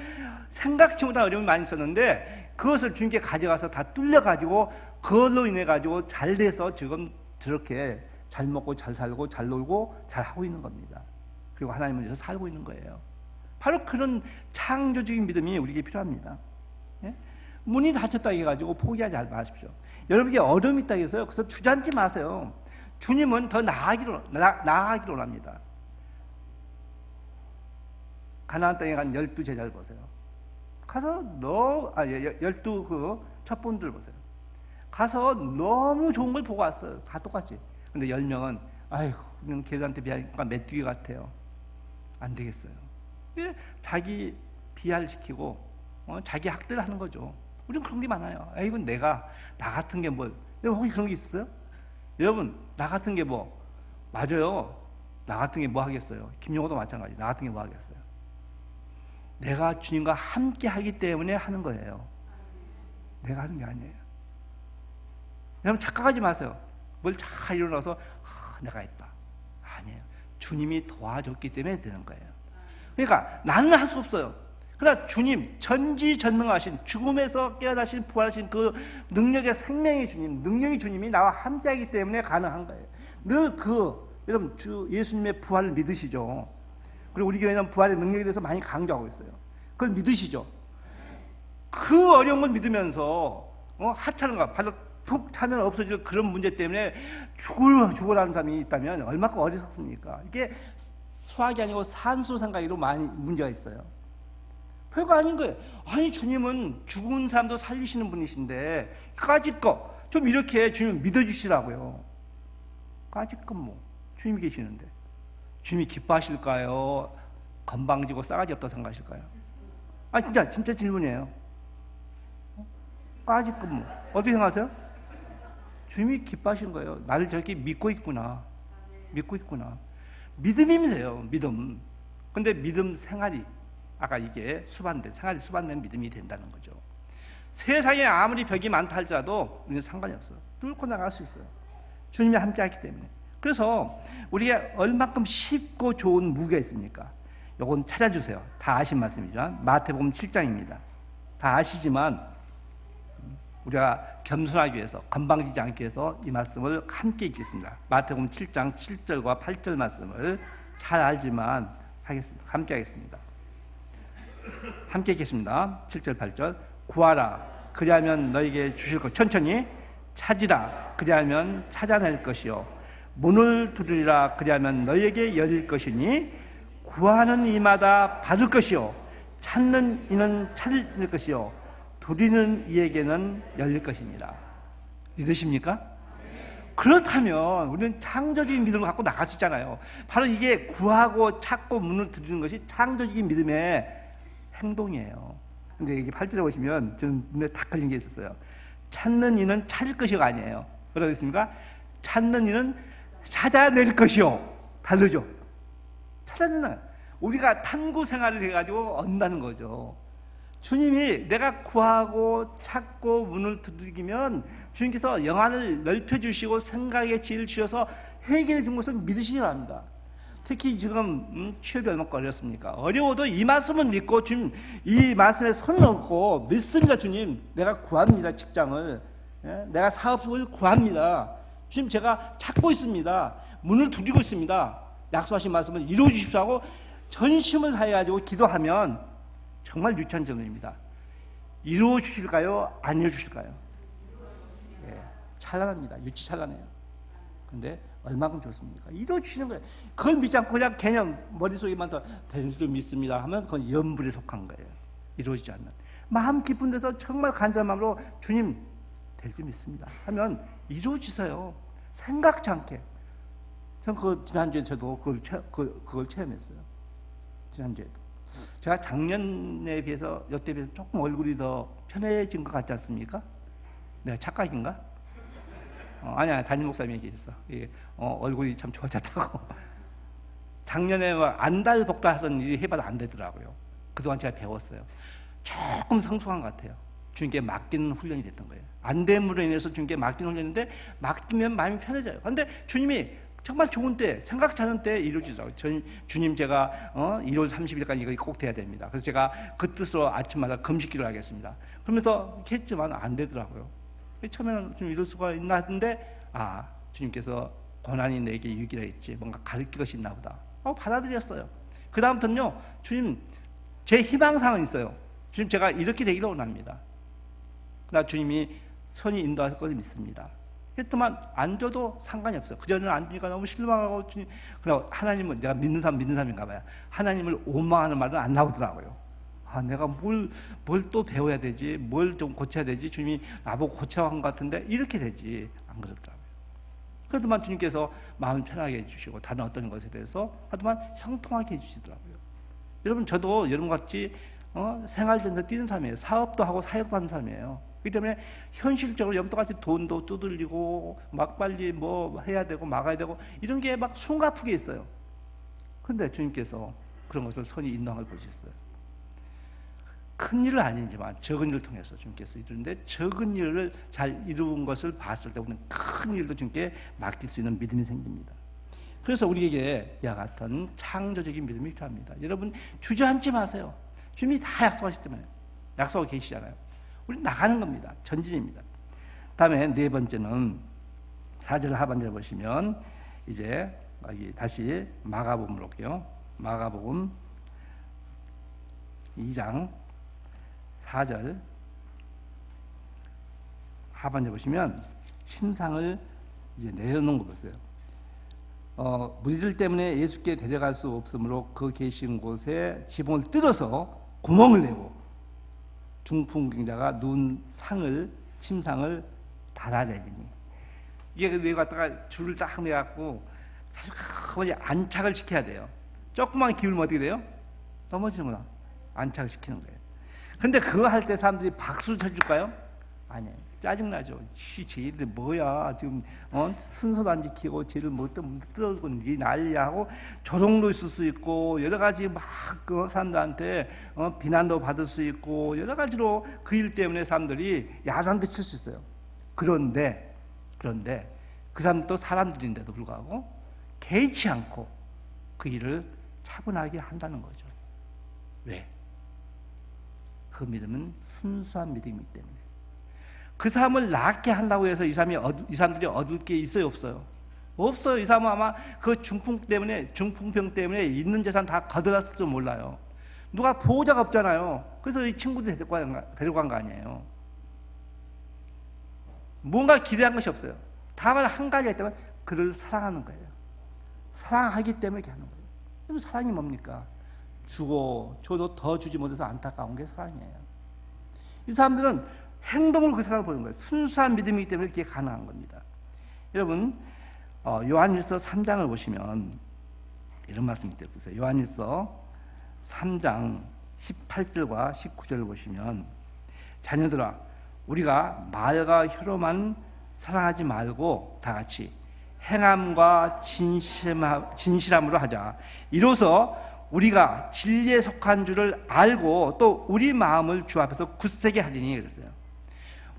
생각지 못한 어려움이 많이 있었는데 그것을 주님께 가져가서 다 뚫려가지고 그걸로 인해가지고 잘 돼서 지금 저렇게 잘 먹고 잘 살고 잘 놀고 잘 하고 있는 겁니다. 그리고 하나님을 위해서 살고 있는 거예요. 바로 그런 창조적인 믿음이 우리에게 필요합니다. 예? 문이 닫혔다 해가지고 포기하지 마십시오. 여러분에게 어려움이 있다 해서 그래서 주저앉지 마세요. 주님은 더 나아가기를 원합니다. 가나안 땅에 간 12제자를 보세요. 가서 12 그 첩보들 보세요. 가서 너무 좋은 걸 보고 왔어요. 다 똑같이. 근데 10명은 아이고 그냥 걔들한테 비하니까 메뚜기 같아요. 안 되겠어요. 자기 비하시키고 자기 학대를 하는 거죠. 우리는 그런 게 많아요. 이건 나 같은 게 뭐, 여러분 혹시 그런 게 있어요? 여러분, 나 같은 게 뭐, 맞아요. 나 같은 게 뭐 하겠어요? 김용호도 마찬가지. 나 같은 게 뭐 하겠어요? 내가 주님과 함께 하기 때문에 하는 거예요. 내가 하는 게 아니에요. 여러분, 착각하지 마세요. 뭘 잘 일어나서, 내가 했다. 아니에요. 주님이 도와줬기 때문에 되는 거예요. 그러니까 나는 할 수 없어요. 그러나 주님, 전지전능하신 죽음에서 깨어나신 부활하신 그 능력의 생명의 주님, 능력의 주님이 나와 함께하기 때문에 가능한 거예요. 늘 여러분 예수님의 부활을 믿으시죠? 그리고 우리 교회는 부활의 능력에 대해서 많이 강조하고 있어요. 그걸 믿으시죠? 그 어려운 걸 믿으면서 하찮은 거 발로 푹 차면 없어질 그런 문제 때문에 죽으라는 사람이 있다면 얼마큼 어리석습니까? 이게 수학이 아니고 산수 생각으로 많이 문제가 있어요. 별거 아닌 거예요. 아니 주님은 죽은 사람도 살리시는 분이신데 까짓 거 좀 이렇게 주님 믿어주시라고요. 까짓 건 뭐 주님이 계시는데 주님이 기뻐하실까요? 건방지고 싸가지 없다고 생각하실까요? 진짜 질문이에요. 까짓 건 뭐 어떻게 생각하세요? 주님이 기뻐하시는 거예요. 나를 저렇게 믿고 있구나. 믿음이면 돼요. 믿음. 근데 믿음 생활이 아까 이게 생활이 수반된 믿음이 된다는 거죠. 세상에 아무리 벽이 많다 할지라도 우리는 상관이 없어요. 뚫고 나갈 수 있어요. 주님이 함께하기 때문에. 그래서 우리가 얼마큼 쉽고 좋은 무기가 있습니까? 요건 찾아주세요. 다 아신 말씀이죠. 마태복음 7장입니다. 다 아시지만 우리가 겸손하기 위해서 건방지지 않기 위해서 이 말씀을 함께 읽겠습니다. 마태복음 7장 7절과 8절 말씀을 잘 알지만 함께 하겠습니다. 함께 읽겠습니다. 7절 8절. 구하라 그리하면 너에게 주실 것. 천천히. 찾으라 그리하면 찾아낼 것이요 문을 두드리라 그리하면 너에게 열릴 것이니 구하는 이마다 받을 것이요 찾는 이는 찾을 것이요 두드리는 이에게는 열릴 것입니다. 믿으십니까? 그렇다면 우리는 창조적인 믿음을 갖고 나갈 수 있잖아요. 바로 이게 구하고 찾고 문을 두드리는 것이 창조적인 믿음의 행동이에요. 근데 여기 8절에 보시면 좀 눈에 딱 걸린 게 있었어요. 찾는 이는 찾을 것이가 아니에요. 뭐라고 했습니까? 찾는 이는 찾아낼 것이요. 다르죠. 찾아내나 우리가 탐구 생활을 해가지고 얻는다는 거죠. 주님이 내가 구하고 찾고 문을 두드리면 주님께서 영안을 넓혀주시고 생각의 지혜를 주셔서 해결해 준 것을 믿으시기 바랍니다. 특히 지금 취업이 얼마나 어렵습니까? 어려워도 이 말씀을 믿고 주님 이 말씀에 손을 얹고 믿습니다. 주님 내가 구합니다. 직장을. 내가 사업을 구합니다. 주님 제가 찾고 있습니다. 문을 두드리고 있습니다. 약속하신 말씀을 이루어 주십시오 하고 전심을 다해가지고 기도하면 정말 유치한 질문입니다. 이루어 주실까요? 안 이루어 주실까요? 찬란합니다. 유치찬란해요. 근데 얼마큼 좋습니까? 이루어 주시는 거예요. 그걸 믿지 않고 그냥 개념 머릿속에만 더 될 수 믿습니다 하면 그건 염불에 속한 거예요. 이루어지지 않는. 마음 깊은 데서 정말 간절한 마음으로 주님 될 줄 믿습니다 하면 이루어지세요. 생각지 않게. 그 지난주에 저도 그걸 체험했어요. 지난주에도. 제가 작년에 비해서, 여태 비해서 조금 얼굴이 더 편해진 것 같지 않습니까? 내가 착각인가? 아니야, 담임 목사님이 얘기했어. 예, 얼굴이 참 좋아졌다고. 작년에 안달복달 하던 일이 해봐도 안 되더라고요. 그동안 제가 배웠어요. 조금 성숙한 것 같아요. 주님께 맡기는 훈련이 됐던 거예요. 안 됨으로 인해서 주님께 맡기는 훈련인데, 맡기면 마음이 편해져요. 그런데 주님이 정말 좋은 때, 생각지 않은 때에 이루어지더라고요. 주님, 제가 1월 30일까지 이거 꼭 돼야 됩니다. 그래서 제가 그 뜻으로 아침마다 금식기를 하겠습니다. 그러면서 했지만 안 되더라고요. 처음에는 좀 이럴 수가 있나 했는데, 주님께서 고난이 내게 유익이라 했지, 뭔가 가르칠 것이 있나 보다. 받아들였어요. 그 다음부터는요, 주님, 제 희망사항은 있어요. 주님, 제가 이렇게 되기를 원합니다. 나 주님이 선이 인도할 것을 믿습니다. 했더만 안 줘도 상관이 없어요. 그전에는 안 주니까 너무 실망하고, 주님, 그럼 하나님은, 내가 믿는 사람인가 봐요. 하나님을 원망하는 말은 안 나오더라고요. 내가 뭘 또 배워야 되지, 뭘 좀 고쳐야 되지, 주님이 나보고 고쳐야 한 것 같은데, 이렇게 되지. 안 그렇더라고요. 그래도만 주님께서 마음을 편하게 해주시고, 다른 어떤 것에 대해서 하지만 형통하게 해주시더라고요. 여러분, 저도 여러분같이 생활전에서 뛰는 사람이에요. 사업도 하고 사역도 하는 사람이에요. 그렇기 때문에 현실적으로 염도같이 돈도 두들리고 막 빨리 뭐 해야 되고 막아야 되고 이런 게 막 숨가쁘게 있어요. 그런데 주님께서 그런 것을 선히 인도함을 보셨어요. 큰 일은 아니지만 적은 일을 통해서 주님께서 이루는데, 적은 일을 잘 이루은 것을 봤을 때 우리는 큰 일도 주님께 맡길 수 있는 믿음이 생깁니다. 그래서 우리에게 이와 같은 창조적인 믿음이 필요합니다. 여러분, 주저앉지 마세요. 주님이 다 약속하시기 때문에. 약속하고 계시잖아요. 우리는 나가는 겁니다. 전진입니다. 다음에 네 번째는 4절 하반절 보시면 이제 여기 다시 마가복음으로 올게요. 마가복음 2장 4절 하반절 보시면 침상을 이제 내려놓은 거 보세요. 무리들 때문에 예수께 데려갈 수 없으므로 그 계신 곳에 지붕을 뜯어서 구멍을 내고 중풍병자가 누운 침상을 달아내리니, 이게 왜 갖다가 줄을 딱 매갖고 사실 안착을 시켜야 돼요. 조금만 기울면 어떻게 돼요? 넘어지는구나. 안착을 시키는 거예요. 근데 그거 할 때 사람들이 박수를 쳐줄까요? 아니에요. 짜증나죠. 쟤들 뭐야, 지금 순서도 안 지키고 쟤를 뭐 뜯어고 난리야 하고 조롱도 있을 수 있고, 여러 가지 막 그 사람들한테 비난도 받을 수 있고, 여러 가지로 그 일 때문에 사람들이 야단도 칠 수 있어요. 그런데 그 사람도 사람들인데도 불구하고 개의치 않고 그 일을 차분하게 한다는 거죠. 왜? 그 믿음은 순수한 믿음이기 때문에. 그 사람을 낫게 한다고 해서 이 사람들이 얻을 게 있어요, 없어요? 없어요. 이 사람은 아마 그 중풍병 때문에 있는 재산 다 거둬놨을지도 몰라요. 누가 보호자가 없잖아요. 그래서 이 친구들 데리고 간 거 아니에요. 뭔가 기대한 것이 없어요. 다만 한 가지가 있다면 그를 사랑하는 거예요. 사랑하기 때문에 이렇게 하는 거예요. 그럼 사랑이 뭡니까? 줘도 더 주지 못해서 안타까운 게 사랑이에요. 이 사람들은 행동으로 그 사랑을 보는 거예요. 순수한 믿음이기 때문에 그게 가능한 겁니다. 여러분, 요한일서 3장을 보시면 이런 말씀이 있어요. 요한일서 3장 18절과 19절을 보시면, 자녀들아, 우리가 말과 혀로만 사랑하지 말고 다 같이 행함과 진실함으로 하자. 이로써 우리가 진리에 속한 줄을 알고 또 우리 마음을 주 앞에서 굳세게 하리니, 그랬어요.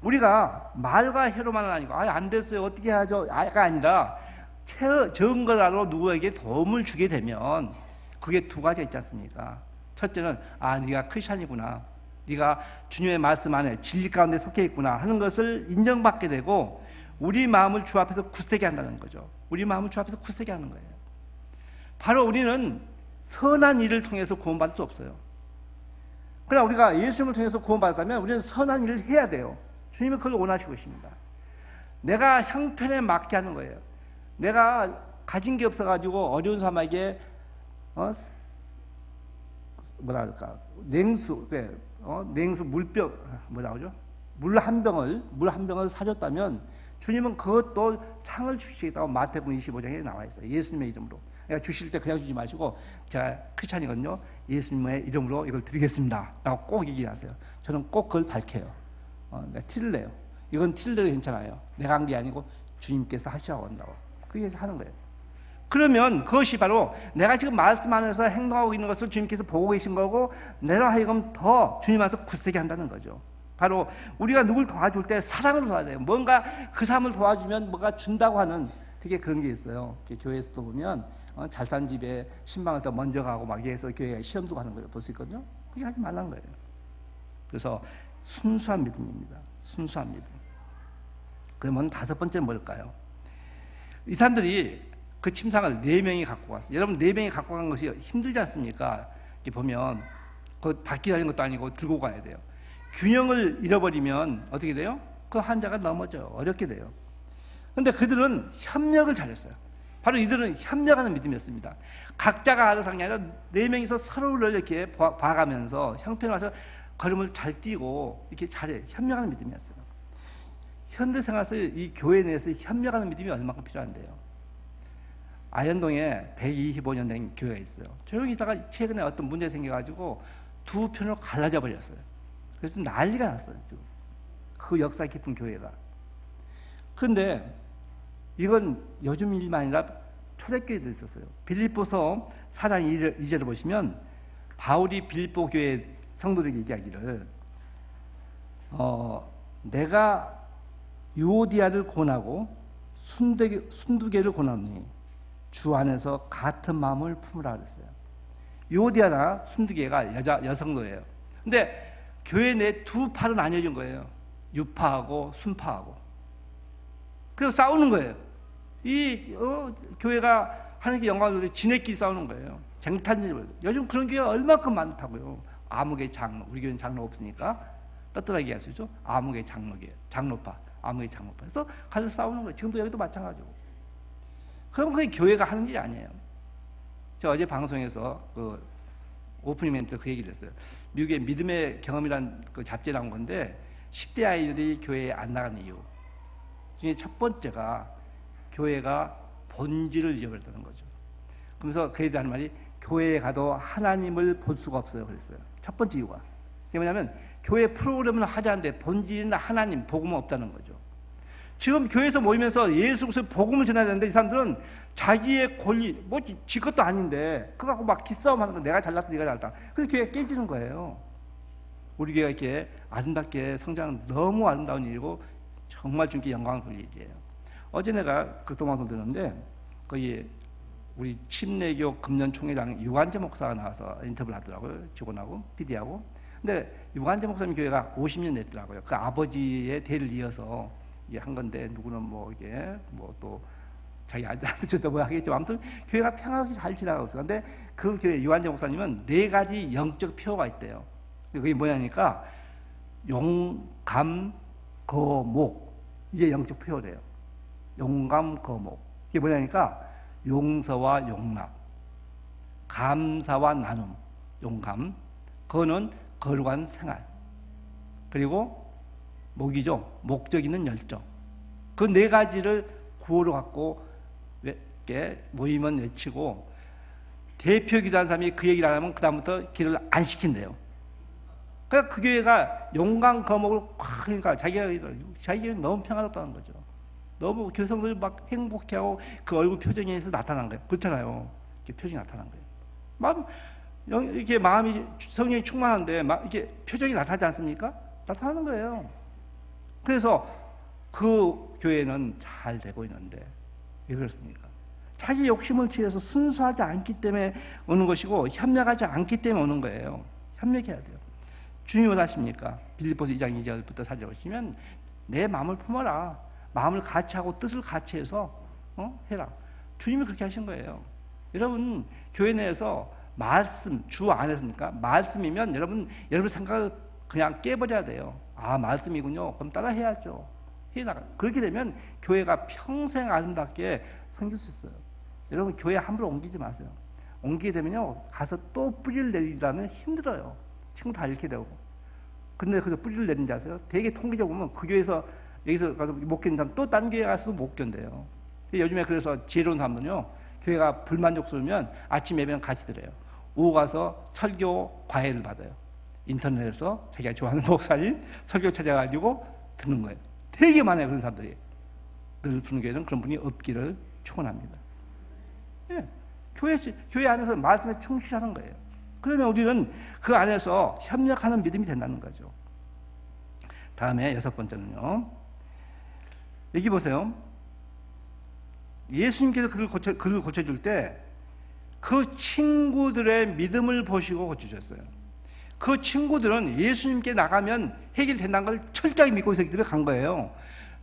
우리가 말과 혀로만은 아니고 안 됐어요, 어떻게 하죠? 가 아니라 적은 거라도 누구에게 도움을 주게 되면 그게 두 가지가 있지 않습니까? 첫째는 네가 크리스찬이구나, 네가 주님의 말씀 안에 진리 가운데 속해 있구나 하는 것을 인정받게 되고, 우리 마음을 주 앞에서 굳세게 한다는 거죠. 우리 마음을 주 앞에서 굳세게 하는 거예요. 바로 우리는 선한 일을 통해서 구원받을 수 없어요. 그러나 우리가 예수님을 통해서 구원받았다면 우리는 선한 일을 해야 돼요. 주님은 그걸 원하시고 계십니다. 내가 형편에 맞게 하는 거예요. 내가 가진 게 없어가지고 어려운 사람에게 냉수 물병, 뭐라 그러죠? 물 한 병을 사줬다면 주님은 그것도 상을 주시겠다고 마태복음 25장에 나와 있어요. 예수님의 이름으로. 그러니까 주실 때 그냥 주지 마시고 제가 크리스찬이거든요. 예수님의 이름으로 이걸 드리겠습니다 라고 꼭 얘기하세요. 저는 꼭 그걸 밝혀요. 내가 티를 내요. 이건 티를 내도 괜찮아요. 내가 한 게 아니고 주님께서 하시라고 한다고. 그게 하는 거예요. 그러면 그것이 바로 내가 지금 말씀 안에서 행동하고 있는 것을 주님께서 보고 계신 거고 내로 하여금 더 주님 앞에서 굳세게 한다는 거죠. 바로 우리가 누굴 도와줄 때 사랑으로 도와야 돼요. 뭔가 그 사람을 도와주면 뭔가 준다고 하는 되게 그런 게 있어요. 교회에서도 보면 잘 산 집에 신방을 더 먼저 가고 막 이래서 교회에 시험 두고 하는 걸 볼 수 있거든요. 그게 하지 말라는 거예요. 그래서 순수한 믿음입니다. 순수한 믿음. 그러면 5번째는 뭘까요? 이 사람들이 그 침상을 4명이 갖고 왔어요. 여러분 4명이 갖고 간 것이 힘들지 않습니까? 이렇게 보면 그 바퀴 달린 것도 아니고 들고 가야 돼요. 균형을 잃어버리면 어떻게 돼요? 그 환자가 넘어져요. 어렵게 돼요. 그런데 그들은 협력을 잘했어요. 바로 이들은 협력하는 믿음이었습니다. 각자가 알아서 한 게 아니라 4명이서 서로를 이렇게 봐가면서 형편화해서 걸음을 잘 뛰고 이렇게 잘해. 협력하는 믿음이었어요. 현대생활에서 이 교회 내에서 협력하는 믿음이 얼마큼 필요한데요. 아현동에 125년 된 교회가 있어요. 조용히 있다가 최근에 어떤 문제 생겨가지고 두 편으로 갈라져 버렸어요. 그래서 난리가 났어요. 지금. 그 역사 깊은 교회가. 그런데 이건 요즘 일만 아니라 초대교회도 있었어요. 빌립보서 4장 2절을 보시면 바울이 빌립보 교회 성도들에게 얘기하기를 내가 유오디아를 권하고 순두개를 권하노니 주 안에서 같은 마음을 품으라 그랬어요. 유오디아나 순두개가 여성도예요. 근데 교회 내 두 파로 나뉘어진 거예요. 유파하고 순파하고. 그래서 싸우는 거예요. 교회가 하나님께 영광을 돌려 지네끼리 싸우는 거예요. 쟁탈전이. 요즘 그런 교회가 얼마큼 많다고요. 아무개 장로, 우리 교회는 장로 없으니까 떳떳하게 할 수 있죠. 아무개 장로파, 아무개 장로파. 그래서 가서 싸우는 거예요. 지금도 여기도 마찬가지고. 그럼 그게 교회가 하는 일이 아니에요. 제가 어제 방송에서 그 오프닝 멘트 그 얘기를 했어요. 미국의 믿음의 경험이란 그 잡지에 나온 건데 10대 아이들이 교회에 안 나가는 이유 중에 첫 번째가 교회가 본질을 잊어버렸다는 거죠. 그러면서 그 애들이 하는 말이 교회에 가도 하나님을 볼 수가 없어요. 그랬어요. 첫 번째 이유가. 그게 뭐냐면 교회 프로그램을 하자는데 본질은 하나님, 복음은 없다는 거죠. 지금 교회에서 모이면서 예수 그리스도의 복음을 전해야 되는데 이 사람들은 자기의 권리, 지 것도 아닌데 그거 갖고 막 기싸움 하는 거 내가 잘났다 네가 잘났다. 그래서 교회가 깨지는 거예요. 우리 교회가 이렇게 아름답게 성장은 너무 아름다운 일이고 정말 주님께 영광을 돌릴 일이에요. 어제 내가 극동방송 들었는데 거기 우리 침례교 금년총회장 유관재 목사가 나와서 인터뷰를 하더라고요. 직원하고 PD하고. 근데 유관재 목사님 교회가 50년 됐더라고요. 그 아버지의 대를 이어서 한 건데 누구는 이게 또 자기 아들도 하겠지만 아무튼 교회가 평화롭게 잘 지나가고 있어요. 근데 그 교회 유한재 목사님은 4가지 영적 표어가 있대요. 그게 뭐냐니까 용감, 거목 이제 영적 표어래요. 용감, 거목 이게 뭐냐니까 용서와 용납, 감사와 나눔, 용감, 거는 거룩한 생활, 그리고 목이죠. 목적 있는 열정. 그 4가지를 구호로 갖고 모이면 외치고 대표 기도하는 사람이 그 얘기를 안 하면 그 다음부터 기도를 안 시킨대요. 그러니까 그 교회가 용감 거목을 그러니까 자기가 너무 평화롭다는 거죠. 너무 교성들이 막 행복해하고 그 얼굴 표정에서 나타난 거예요. 그렇잖아요. 이렇게 표정이 나타난 거예요. 이렇게 마음이 성령이 충만한데 막 이렇게 표정이 나타나지 않습니까? 나타나는 거예요. 그래서 그 교회는 잘 되고 있는데 왜 그렇습니까? 자기 욕심을 취해서 순수하지 않기 때문에 오는 것이고 협력하지 않기 때문에 오는 거예요. 협력해야 돼요. 주님이 원하십니까? 빌립보서 2장 2절부터 4절 보시면 내 마음을 품어라. 마음을 같이 하고 뜻을 같이 해서 해라. 주님이 그렇게 하신 거예요. 여러분 교회 내에서 말씀 주 안에서니까 말씀이면 여러분 생각을 그냥 깨버려야 돼요. 아 말씀이군요. 그럼 따라 해야죠. 해나가. 그렇게 되면 교회가 평생 아름답게 섬길 수 있어요. 여러분 교회 함부로 옮기지 마세요. 옮기게 되면요 가서 또 뿌리를 내리려면 힘들어요. 친구 다 잃게 되고. 근데 그래서 뿌리를 내린지 아세요? 되게 통계적으로 보면 그 교회에서 여기서 가서 못 견딘 사람 또 딴 교회 가서도 못 견뎌요. 요즘에 그래서 지혜로운 사람들은요, 교회가 불만족스러우면 아침 예배는 같이 드려요. 오후 가서 설교 과외를 받아요. 인터넷에서 자기가 좋아하는 목사님 설교 찾아가지고 듣는 거예요. 되게 많아요, 그런 사람들이. 늘 분교회는 그런 분이 없기를 축원합니다. 예, 교회 안에서 말씀에 충실하는 거예요. 그러면 우리는 그 안에서 협력하는 믿음이 된다는 거죠. 다음에 6번째는요. 여기 보세요. 예수님께서 그를 고쳐줄 때 그 친구들의 믿음을 보시고 고쳐주셨어요. 그 친구들은 예수님께 나가면 해결된다는 걸 철저히 믿고 있었기 때문에 간 거예요.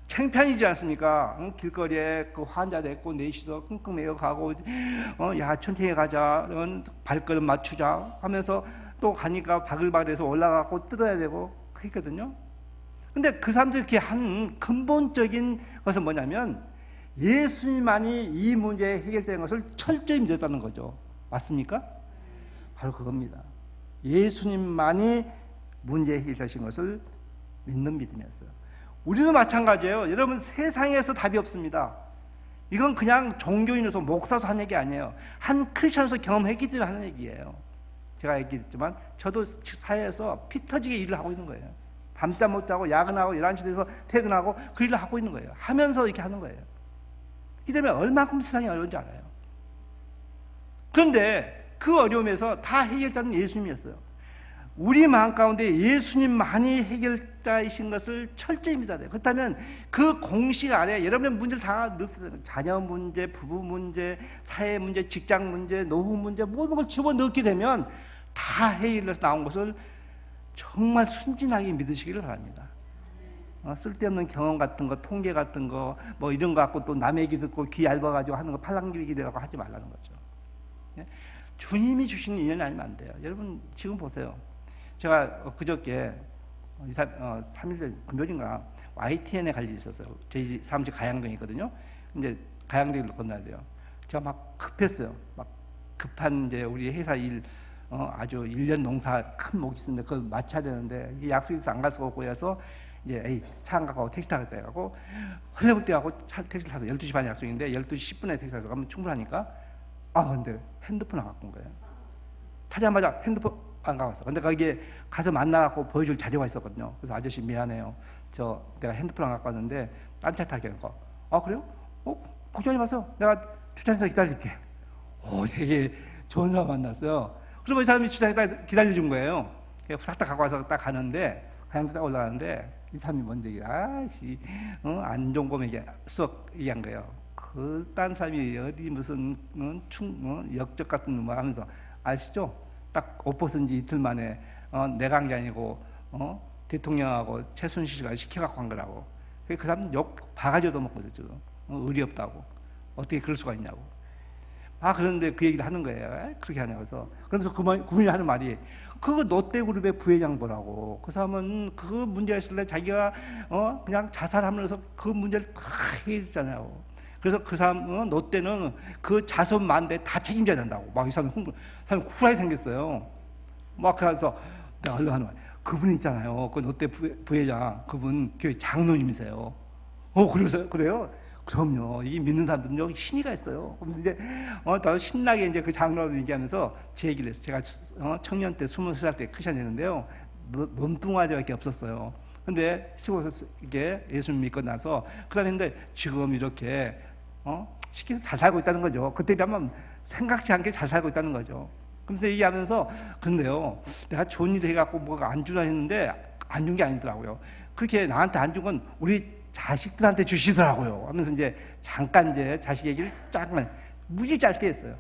창피하지 않습니까? 길거리에 그 환자도 있고 넷이서 끙끙 매어가고 야 천천히 가자, 발걸음 맞추자 하면서 또 가니까 바글바글해서 올라가고 뜯어야 되고 그랬거든요. 근데 그 사람들이 이렇게 한 근본적인 것은 뭐냐면 예수님만이 이 문제의 해결되는 것을 철저히 믿었다는 거죠. 맞습니까? 바로 그겁니다. 예수님만이 문제의 해결되신 것을 믿는 믿음이었어요. 우리도 마찬가지예요. 여러분, 세상에서 답이 없습니다. 이건 그냥 종교인으로서 목사로서 하는 얘기 아니에요. 한 크리스천으로서 경험했기 때문에 하는 얘기예요. 제가 얘기했지만 저도 사회에서 피 터지게 일을 하고 있는 거예요. 밤잠 못 자고 야근하고 11시 돼서 퇴근하고 그 일을 하고 있는 거예요. 하면서 이렇게 하는 거예요. 이 때문에 얼마큼 세상이 어려운지 알아요. 그런데 그 어려움에서 다 해결자는 예수님이었어요. 우리 마음 가운데 예수님만이 해결자이신 것을 철저히 믿어야 돼요. 그렇다면 그 공식 아래 여러분의 문제를 다 넣었어요. 자녀 문제, 부부 문제, 사회 문제, 직장 문제, 노후 문제 모든 걸 집어넣게 되면 다 해결돼서 나온 것을 정말 순진하게 믿으시기를 바랍니다. 쓸데없는 경험 같은 거, 통계 같은 거, 뭐 이런 거 갖고 또 남의 얘기 듣고 귀 얇아가지고 하는 거 팔랑귀기 되라고 하지 말라는 거죠. 예? 주님이 주시는 인연이 아니면 안 돼요. 여러분 지금 보세요. 제가 그저께 3일 전 금요일인가 YTN에 갈 일이 있었어요. 저희 사무실 가양동에 있거든요. 이제 가양동을 건너야 돼요. 제가 막 급했어요. 막 급한 이제 우리 회사 일 아주 1년 농사 큰 목이 있었는데 그걸 마쳐야 되는데 이게 약속이 있어서 안 갈 수가 없고 해서 이제 차 안 갖고 가고 택시 타겠다 해가지고 헐레벌떡 하고 택시를 타서 12시 반에 약속인데 12시 10분에 택시 타서 가면 충분하니까 근데 핸드폰 안 갖고 온 거예요. 타자마자 핸드폰 안 가봤어. 근데 거기에 가서 만나갖고 보여줄 자료가 있었거든요. 그래서 아저씨 미안해요. 내가 핸드폰 안 갖고 왔는데 딴 차 타게 하니까 그래요? 걱정하지 마세요. 내가 주차장에서 기다릴게. 되게 좋은 사람 만났어요. 그러면 이 사람이 주차장에 기다려준 거예요. 싹 다 갖고 와서 딱 가는데 가양도 딱 올라가는데 이 사람이 먼저 안 좋은 거면 쏙 얘기한 거예요. 그 딴 사람이 어디 무슨 역적 같은 놈 하면서 아시죠? 딱 옷 벗은 지 이틀 만에 내가 한 게 아니고 대통령하고 최순실가 시켜갖고 간 거라고. 그 사람 욕 바가지도 먹고 지금 의리 없다고 어떻게 그럴 수가 있냐고. 그런데 그 얘기를 하는 거예요. 그렇게 하냐고 해서. 그러면서 그분이 하는 말이 그거 롯데그룹의 부회장 보라고. 그 사람은 그 문제가 있을 때 자기가 그냥 자살하면서 그 문제를 다 해결했잖아요. 그래서 그 사람 롯데는 그 자손 만대 다 책임져야 된다고. 막 이 사람이 쿨하게 생겼어요. 막 그래서 내가 얼른 하는 거야. 그분 있잖아요. 그 롯데 부회장 그분 교회 장로님이세요. 그래요? 그럼요. 이 믿는 사람들은 여기 신의가 있어요. 그러면서 이제 더 신나게 이제 그 장로를 얘기하면서 제 얘기를 했어요. 제가 청년 때 23살 때 크리스천이었는데요. 몸뚱아리밖에 없었어요. 근데 15세 이게 예수님 믿고 나서 그다음에 근데 지금 이렇게 쉽게 잘 살고 있다는 거죠. 그때 비하면 생각지 않게 잘 살고 있다는 거죠. 그러면서 얘기하면서 근데요, 내가 좋은 일 해갖고 뭐가 안 주라 했는데 안 준 게 아니더라고요. 그렇게 나한테 안 준 건 우리 자식들한테 주시더라고요. 하면서 이제 잠깐 이제 자식 얘기를 조금만 무지 짧게 했어요.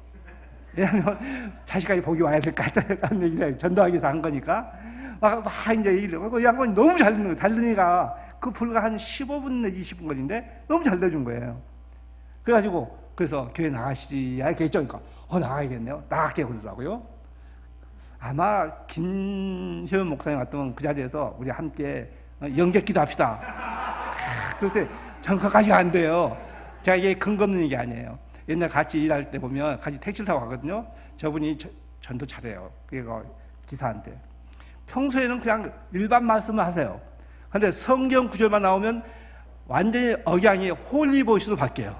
왜냐하면 자식까지 복이 와야 될 것 같다는 얘기를 전도하기 위해서 한 거니까 막 이제 얘기를 하고 이 양반이 너무 잘 듣는 거예요. 잘 들으니까 그 불과 한 15분 내지 20분 걸린데 너무 잘 들어준 거예요. 그래서 교회 나가시지 이렇게 했죠. 그러니까 나가야겠네요. 나갈게 그러더라고요. 아마 김효연 목사님 같으면 그 자리에서 우리 함께 영접기도 합시다. 그럴 때 전 그까지가 안 돼요. 제가 이게 근거 없는 얘기 아니에요. 옛날 같이 일할 때 보면 같이 택시를 타고 가거든요. 저분이 전도 잘해요. 그러니까 기사한테 평소에는 그냥 일반 말씀을 하세요. 근데 성경 구절만 나오면 완전히 억양이 홀리보이스로 바뀌어요.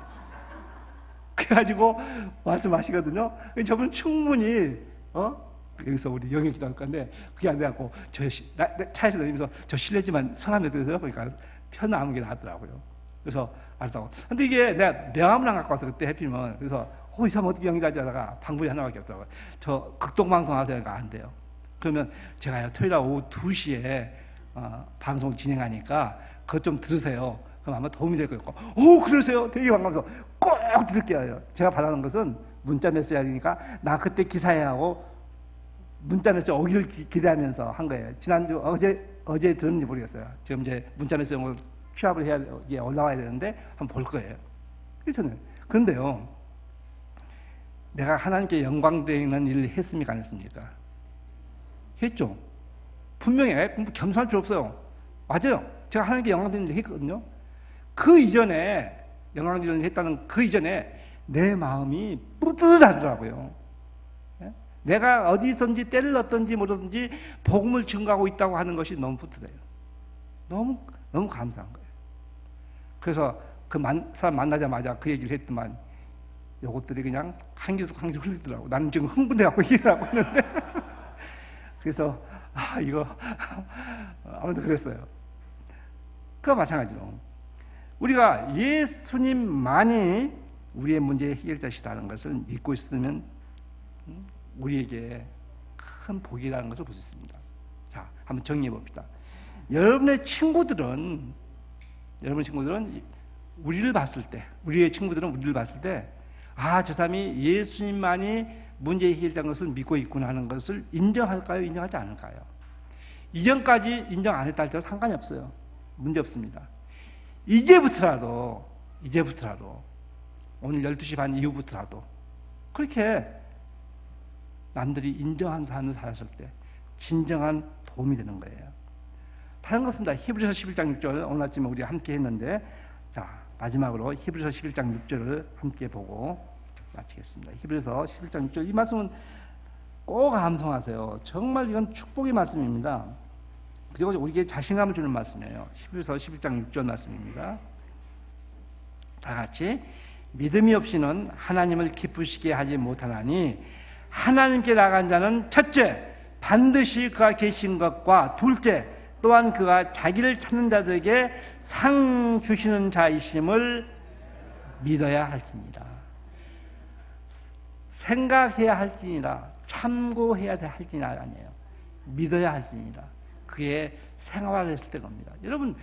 그래가지고 말씀하시거든요. 저분 충분히 여기서 우리 영역 기도할 건데 그게 안 돼갖고 차에서 내리면서 저 실례지만 성함이 어떻게 되세요? 그러니까 편안하게 나왔더라고요. 그래서 알았다고. 근데 이게 내가 명함을 안 갖고 와서 그때 해피면 그래서 이 사람 어떻게 영기하지 하다가 방법이 하나밖에 없더라고요. 저 극동방송 하세요. 그러니까 안 돼요. 그러면 제가요 토요일 오후 2시에 방송 진행하니까 그것 좀 들으세요. 그럼 아마 도움이 될 거고. 그러세요? 되게 반가워서 꼭 들을게요. 제가 바라는 것은 문자 메시지니까 나 그때 기사해야 하고 문자 메시지 오기를 기대하면서 한 거예요. 지난주 어제 들었는지 모르겠어요. 지금 이제 문자 메시지를 취합을 해야 올라와야 되는데 한번 볼 거예요. 그렇잖아요. 그런데요, 내가 하나님께 영광되는 일을 했습니까, 안 했습니까? 했죠. 분명히 겸손할 필요 없어요. 맞아요. 제가 하나님께 영광되는 일을 했거든요. 그 이전에 영광되는 일을 했다는 그 이전에 내 마음이 뿌듯하더라고요. 내가 어디 있었는지 때를 얻든지 모르든지 복음을 증거하고 있다고 하는 것이 너무 뿌듯해요. 너무 감사한 거예요. 그래서 그 사람 만나자마자 그 얘기를 했더만 요것들이 그냥 한 기도 흘리더라고. 나는 지금 흥분해갖고 얘기를 하고 있는데 그래서 이거 아무튼 그랬어요. 그와 마찬가지로 우리가 예수님만이 우리의 문제의 해결자시다는 것을 믿고 있으면 우리에게 큰 복이라는 것을 볼 수 있습니다. 자, 한번 정리해 봅시다. 여러분의 친구들은 우리를 봤을 때, 우리의 친구들은 우리를 봤을 때, 저 사람이 예수님만이 문제의 해결자인 것을 믿고 있구나 하는 것을 인정할까요? 인정하지 않을까요? 이전까지 인정 안 했다 할때도 상관이 없어요. 문제 없습니다. 이제부터라도 오늘 12시 반 이후부터라도 그렇게 남들이 인정한 삶을 살았을 때 진정한 도움이 되는 거예요. 다른 거 없습니다. 히브리서 11장 6절 오늘 아침에 우리가 함께 했는데, 자 마지막으로 히브리서 11장 6절을 함께 보고 마치겠습니다. 히브리서 11장 6절, 이 말씀은 꼭 암송하세요. 정말 이건 축복의 말씀입니다. 그리고 우리에게 자신감을 주는 말씀이에요. 히브리서 11장 6절 말씀입니다. 다 같이, 믿음이 없이는 하나님을 기쁘시게 하지 못하나니 하나님께 나간 자는 첫째 반드시 그가 계신 것과 둘째 또한 그가 자기를 찾는 자들에게 상 주시는 자이심을 믿어야 할지니라. 생각해야 할지니라, 참고해야 할지니라 아니에요. 믿어야 할지니라. 그게 생활화됐을 때 겁니다. 여러분,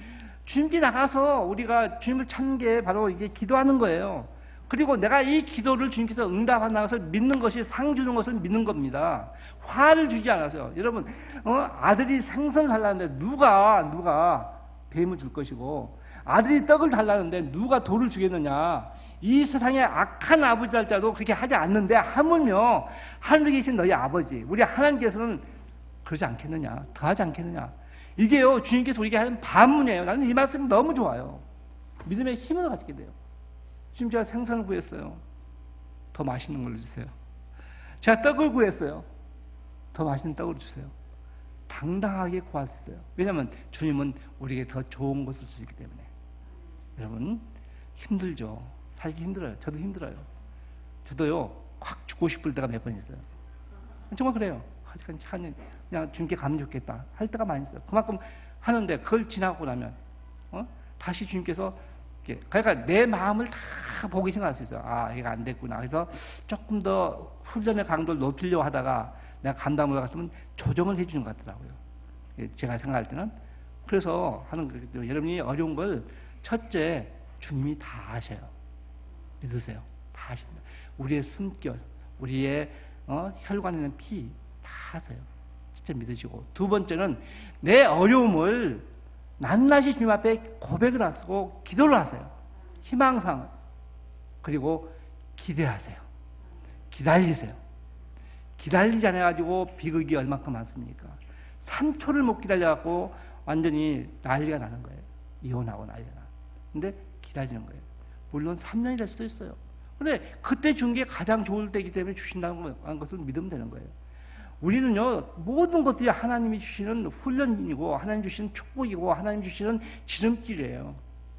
주님께 나가서 우리가 주님을 찾는 게 바로 이게 기도하는 거예요. 그리고 내가 이 기도를 주님께서 응답한다는 것을 믿는 것이 상 주는 것을 믿는 겁니다. 화를 주지 않았어요. 여러분, 아들이 생선 달라는데 누가 뱀을 줄 것이고, 아들이 떡을 달라는데 누가 돌을 주겠느냐. 이 세상에 악한 아버지 달자도 그렇게 하지 않는데 하물며 하늘에 계신 너희 아버지, 우리 하나님께서는 그러지 않겠느냐, 더하지 않겠느냐. 이게요, 주님께서 우리에게 하는 반문이에요. 나는 이 말씀이 너무 좋아요. 믿음의 힘을 갖게 돼요. 지금 제가 생선을 구했어요. 더 맛있는 걸로 주세요. 제가 떡을 구했어요. 더 맛있는 떡을 주세요. 당당하게 구할 수 있어요. 왜냐하면 주님은 우리에게 더 좋은 것을 주시기 때문에. 여러분, 힘들죠. 살기 힘들어요. 저도 힘들어요. 저도요, 확 죽고 싶을 때가 몇 번 있어요. 정말 그래요. 그냥 주님께 가면 좋겠다 할 때가 많이 있어요. 그만큼 하는데 그걸 지나고 나면 다시 주님께서, 그러니까 내 마음을 다 보기 생각할 수 있어요. 이거 안 됐구나. 그래서 조금 더 훈련의 강도를 높이려고 하다가 내가 간담 올라갔으면 조정을 해주는 것 같더라고요. 제가 생각할 때는. 그래서 하는 거예요. 여러분이 어려운 걸 첫째, 주님이 다 아셔요. 믿으세요. 다 아십니다. 우리의 숨결, 우리의 혈관에 있는 피 다 아세요. 진짜 믿으시고. 두 번째는 내 어려움을 낱낱이 주님 앞에 고백을 하시고 기도를 하세요. 희망상을. 그리고 기대하세요. 기다리세요. 기다리지 않아가지고 비극이 얼마큼 많습니까? 3초를 못 기다려갖고 완전히 난리가 나는 거예요. 이혼하고 난리가 나. 근데 기다리는 거예요. 물론 3년이 될 수도 있어요. 근데 그때 준 게 가장 좋을 때이기 때문에 주신다는 것을 믿으면 되는 거예요. 우리는요, 모든 것들이 하나님이 주시는 훈련이고, 하나님 주시는 축복이고, 하나님 주시는 지름길이에요.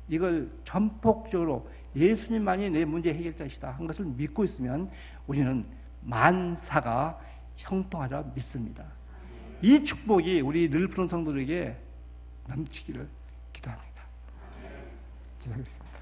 이걸 전폭적으로 예수님만이 내 문제 해결자이시다 한 것을 믿고 있으면 우리는 만사가 형통하리라 믿습니다. 이 축복이 우리 늘 푸른 성도들에게 넘치기를 기도합니다. 기도하겠습니다.